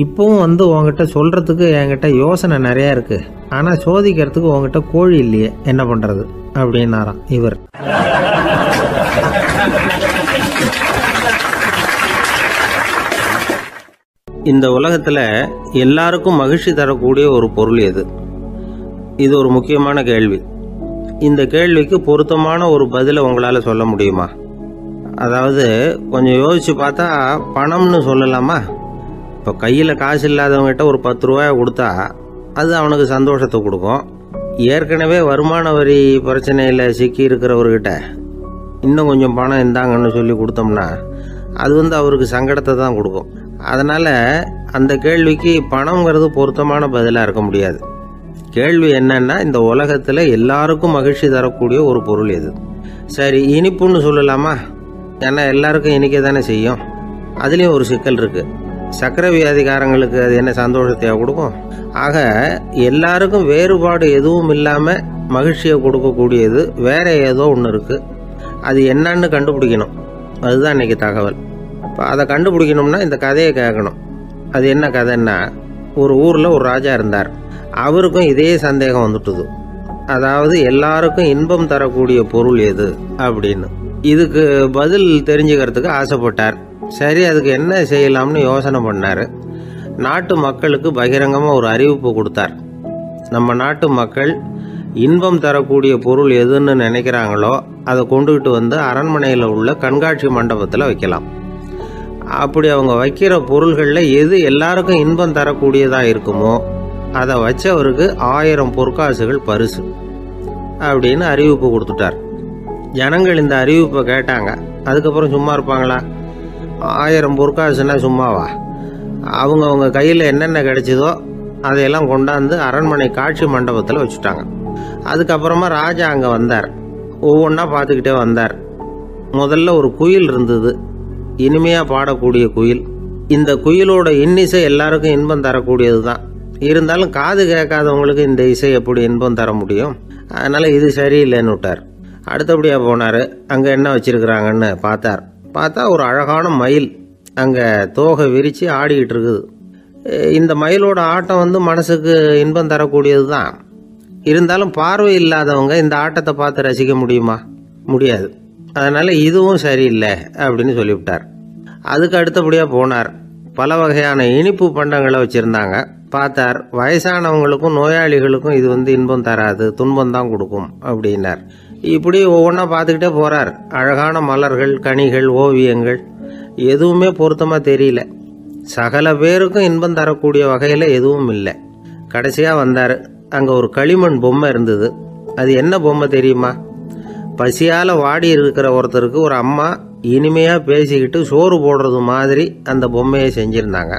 இப்போவும் உங்ககிட்ட சொல்கிறதுக்கு என்கிட்ட யோசனை நிறையா இருக்குது, ஆனால் சோதிக்கிறதுக்கு உங்ககிட்ட கோழி இல்லையே, என்ன பண்ணுறது அப்படின்னாராம் இவர். இந்த உலகத்தில் எல்லாருக்கும் மகிழ்ச்சி தரக்கூடிய ஒரு பொருள் எது? இது ஒரு முக்கியமான கேள்வி. இந்த கேள்விக்கு பொருத்தமான ஒரு பதிலை உங்களால் சொல்ல முடியுமா? அதாவது கொஞ்சம் யோசித்து பார்த்தா பணம்னு சொல்லலாமா? இப்போ கையில் காசு இல்லாதவங்ககிட்ட ஒரு 10 ரூபாயை கொடுத்தா அது அவனுக்கு சந்தோஷத்தை கொடுக்கும். ஏற்கனவே வருமான வரி பிரச்சனையில் சிக்கி இருக்கிறவர்கிட்ட இன்னும் கொஞ்சம் பணம் இருந்தாங்கன்னு சொல்லி கொடுத்தோம்னா அது அவருக்கு சங்கடத்தை தான் கொடுக்கும். அதனால் அந்த கேள்விக்கு பணங்கிறது பொருத்தமான பதிலாக இருக்க முடியாது. கேள்வி என்னன்னா, இந்த உலகத்தில் எல்லாருக்கும் மகிழ்ச்சி தரக்கூடிய ஒரு பொருள் எது? சரி, இனிப்புன்னு சொல்லலாமா? ஏன்னா எல்லாருக்கும் இனிக்க தானே செய்யும். அதுலேயும் ஒரு சிக்கல் இருக்குது. சர்க்கரை வியாதிக்காரங்களுக்கு அது என்ன சந்தோஷத்தையாக கொடுக்கும்? ஆக எல்லாருக்கும் வேறுபாடு எதுவும் இல்லாமல் மகிழ்ச்சியை கொடுக்கக்கூடியது வேற ஏதோ ஒன்று இருக்குது. அது என்னன்னு கண்டுபிடிக்கணும். அதுதான் இன்றைக்கி தகவல். இப்போ அதை கண்டுபிடிக்கணும்னா இந்த கதையை கேட்கணும். அது என்ன கதைன்னா, ஒரு ஊரில் ஒரு ராஜா இருந்தார். அவருக்கும் இதே சந்தேகம் வந்துட்டுது. அதாவது எல்லாருக்கும் இன்பம் தரக்கூடிய பொருள் எது அப்படின்னு. இதுக்கு பதில் தெரிஞ்சுக்கிறதுக்கு ஆசைப்பட்டார். சரி, அதுக்கு என்ன செய்யலாம்னு யோசனை பண்ணார். நாட்டு மக்களுக்கு பகிரங்கமாக ஒரு அறிவிப்பு கொடுத்தார். நம்ம நாட்டு மக்கள் இன்பம் தரக்கூடிய பொருள் எதுன்னு நினைக்கிறாங்களோ அதை கொண்டுகிட்டு வந்து அரண்மனையில் உள்ள கண்காட்சி மண்டபத்தில் வைக்கலாம். அப்படி அவங்க வைக்கிற பொருள்களில் எது எல்லாருக்கும் இன்பம் தரக்கூடியதாக இருக்குமோ அதை வச்சவருக்கு 1000 பொற்காசுகள் பரிசு அப்படின்னு அறிவிப்பு கொடுத்துட்டார். ஜனங்கள் இந்த அறிவிப்பை கேட்டாங்க. அதுக்கப்புறம் சும்மா இருப்பாங்களா? 1000 பொற்காசுன்னா சும்மாவா? அவங்க கையில் என்னென்ன கிடைச்சதோ அதையெல்லாம் கொண்டாந்து அரண்மனை காட்சி மண்டபத்தில் வச்சுட்டாங்க. அதுக்கப்புறமா ராஜா அங்கே வந்தார். ஒவ்வொன்றா பார்த்துக்கிட்டே வந்தார். முதல்ல ஒரு குயில் இருந்தது, இனிமையாக பாடக்கூடிய குயில். இந்த குயிலோட இன்னிசை எல்லாருக்கும் இன்பம் தரக்கூடியது தான். இருந்தாலும் காது கேட்காதவங்களுக்கு இந்த இசை எப்படி இன்பம் தர முடியும்? அதனால் இது சரியில்லைன்னு விட்டார். அடுத்தபடியாக போனார். அங்கே என்ன வச்சுருக்குறாங்கன்னு பார்த்தா ஒரு அழகான மயில் அங்கே தோகை விரித்து ஆடிக்கிட்டு இருக்குது. இந்த மயிலோட ஆட்டம் மனசுக்கு இன்பம் தரக்கூடியது தான். இருந்தாலும் பார்வை இல்லாதவங்க இந்த ஆட்டத்தை பார்த்து ரசிக்க முடியுமா? முடியாது. அதனால் இதுவும் சரியில்லை அப்படின்னு சொல்லிவிட்டார். அதுக்கு அடுத்தபடியாக போனார். பல வகையான இனிப்பு பண்டங்களை வச்சுருந்தாங்க. பார்த்தார், வயசானவங்களுக்கும் நோயாளிகளுக்கும் இது இன்பம் தராது, துன்பம் தான் கொடுக்கும் அப்படின்னார். இப்படி ஒவ்வொன்றா பார்த்துக்கிட்டே போகிறார். அழகான மலர்கள், கனிகள், ஓவியங்கள் எதுவுமே பொருத்தமாக தெரியல. சகல பேருக்கும் இன்பம் தரக்கூடிய வகையில் எதுவும் இல்லை. கடைசியாக வந்தார். அங்கே ஒரு களிமண் பொம்மை இருந்தது. அது என்ன பொம்மை தெரியுமா? பசியால் வாடி இருக்கிற ஒருத்தருக்கு ஒரு அம்மா இனிமையாக பேசிக்கிட்டு சோறு போடுறது மாதிரி அந்த பொம்மையை செஞ்சுருந்தாங்க.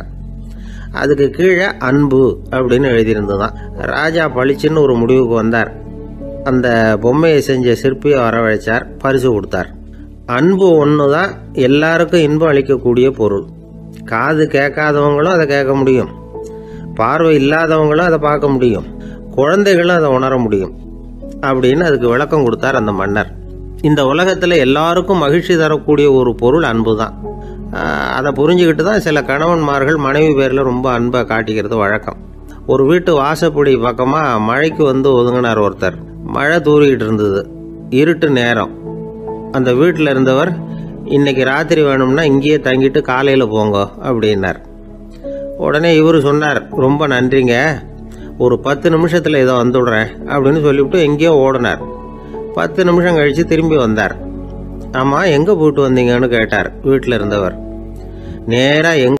அதுக்கு கீழே அன்பு அப்படின்னு எழுதியிருந்ததுதான். ராஜா பளிச்சுன்னு ஒரு முடிவுக்கு வந்தார். அந்த பொம்மையை செஞ்ச சிற்பியை வரவழைச்சார், பரிசு கொடுத்தார். அன்பு ஒன்று தான் எல்லாருக்கும் இன்பம் அளிக்கக்கூடிய பொருள். காது கேட்காதவங்களும் அதை கேட்க முடியும், பார்வை இல்லாதவங்களும் அதை பார்க்க முடியும், குழந்தைகளும் அதை உணர முடியும் அப்படின்னு அதுக்கு விளக்கம் கொடுத்தார் அந்த மன்னர். இந்த உலகத்தில் எல்லாருக்கும் மகிழ்ச்சி தரக்கூடிய ஒரு பொருள் அன்பு தான். அதை புரிஞ்சுக்கிட்டு தான் சில கணவன்மார்கள் மனைவி பேரில் ரொம்ப அன்பை காட்டிக்கிறது வழக்கம். ஒரு வீட்டு வாசப்படி பக்கமாக மழைக்கு ஒதுங்கினார் ஒருத்தர். மழை தூரிக்கிட்டு இருந்தது, இருட்டு நேரம். அந்த வீட்டில் இருந்தவர், இன்னைக்கு ராத்திரி வேணும்னா இங்கேயே தங்கிட்டு காலையில் போங்க அப்படின்னார். உடனே இவர் சொன்னார், ரொம்ப நன்றிங்க, ஒரு 10 நிமிஷத்தில் இதை வந்துடுறேன் அப்படின்னு சொல்லிவிட்டு எங்கேயோ ஓடினார். 10 நிமிஷம் கழித்து திரும்பி வந்தார். ஆமாம், எங்கே போயிட்டு வந்தீங்கன்னு கேட்டார் வீட்டில் இருந்தவர். நேராக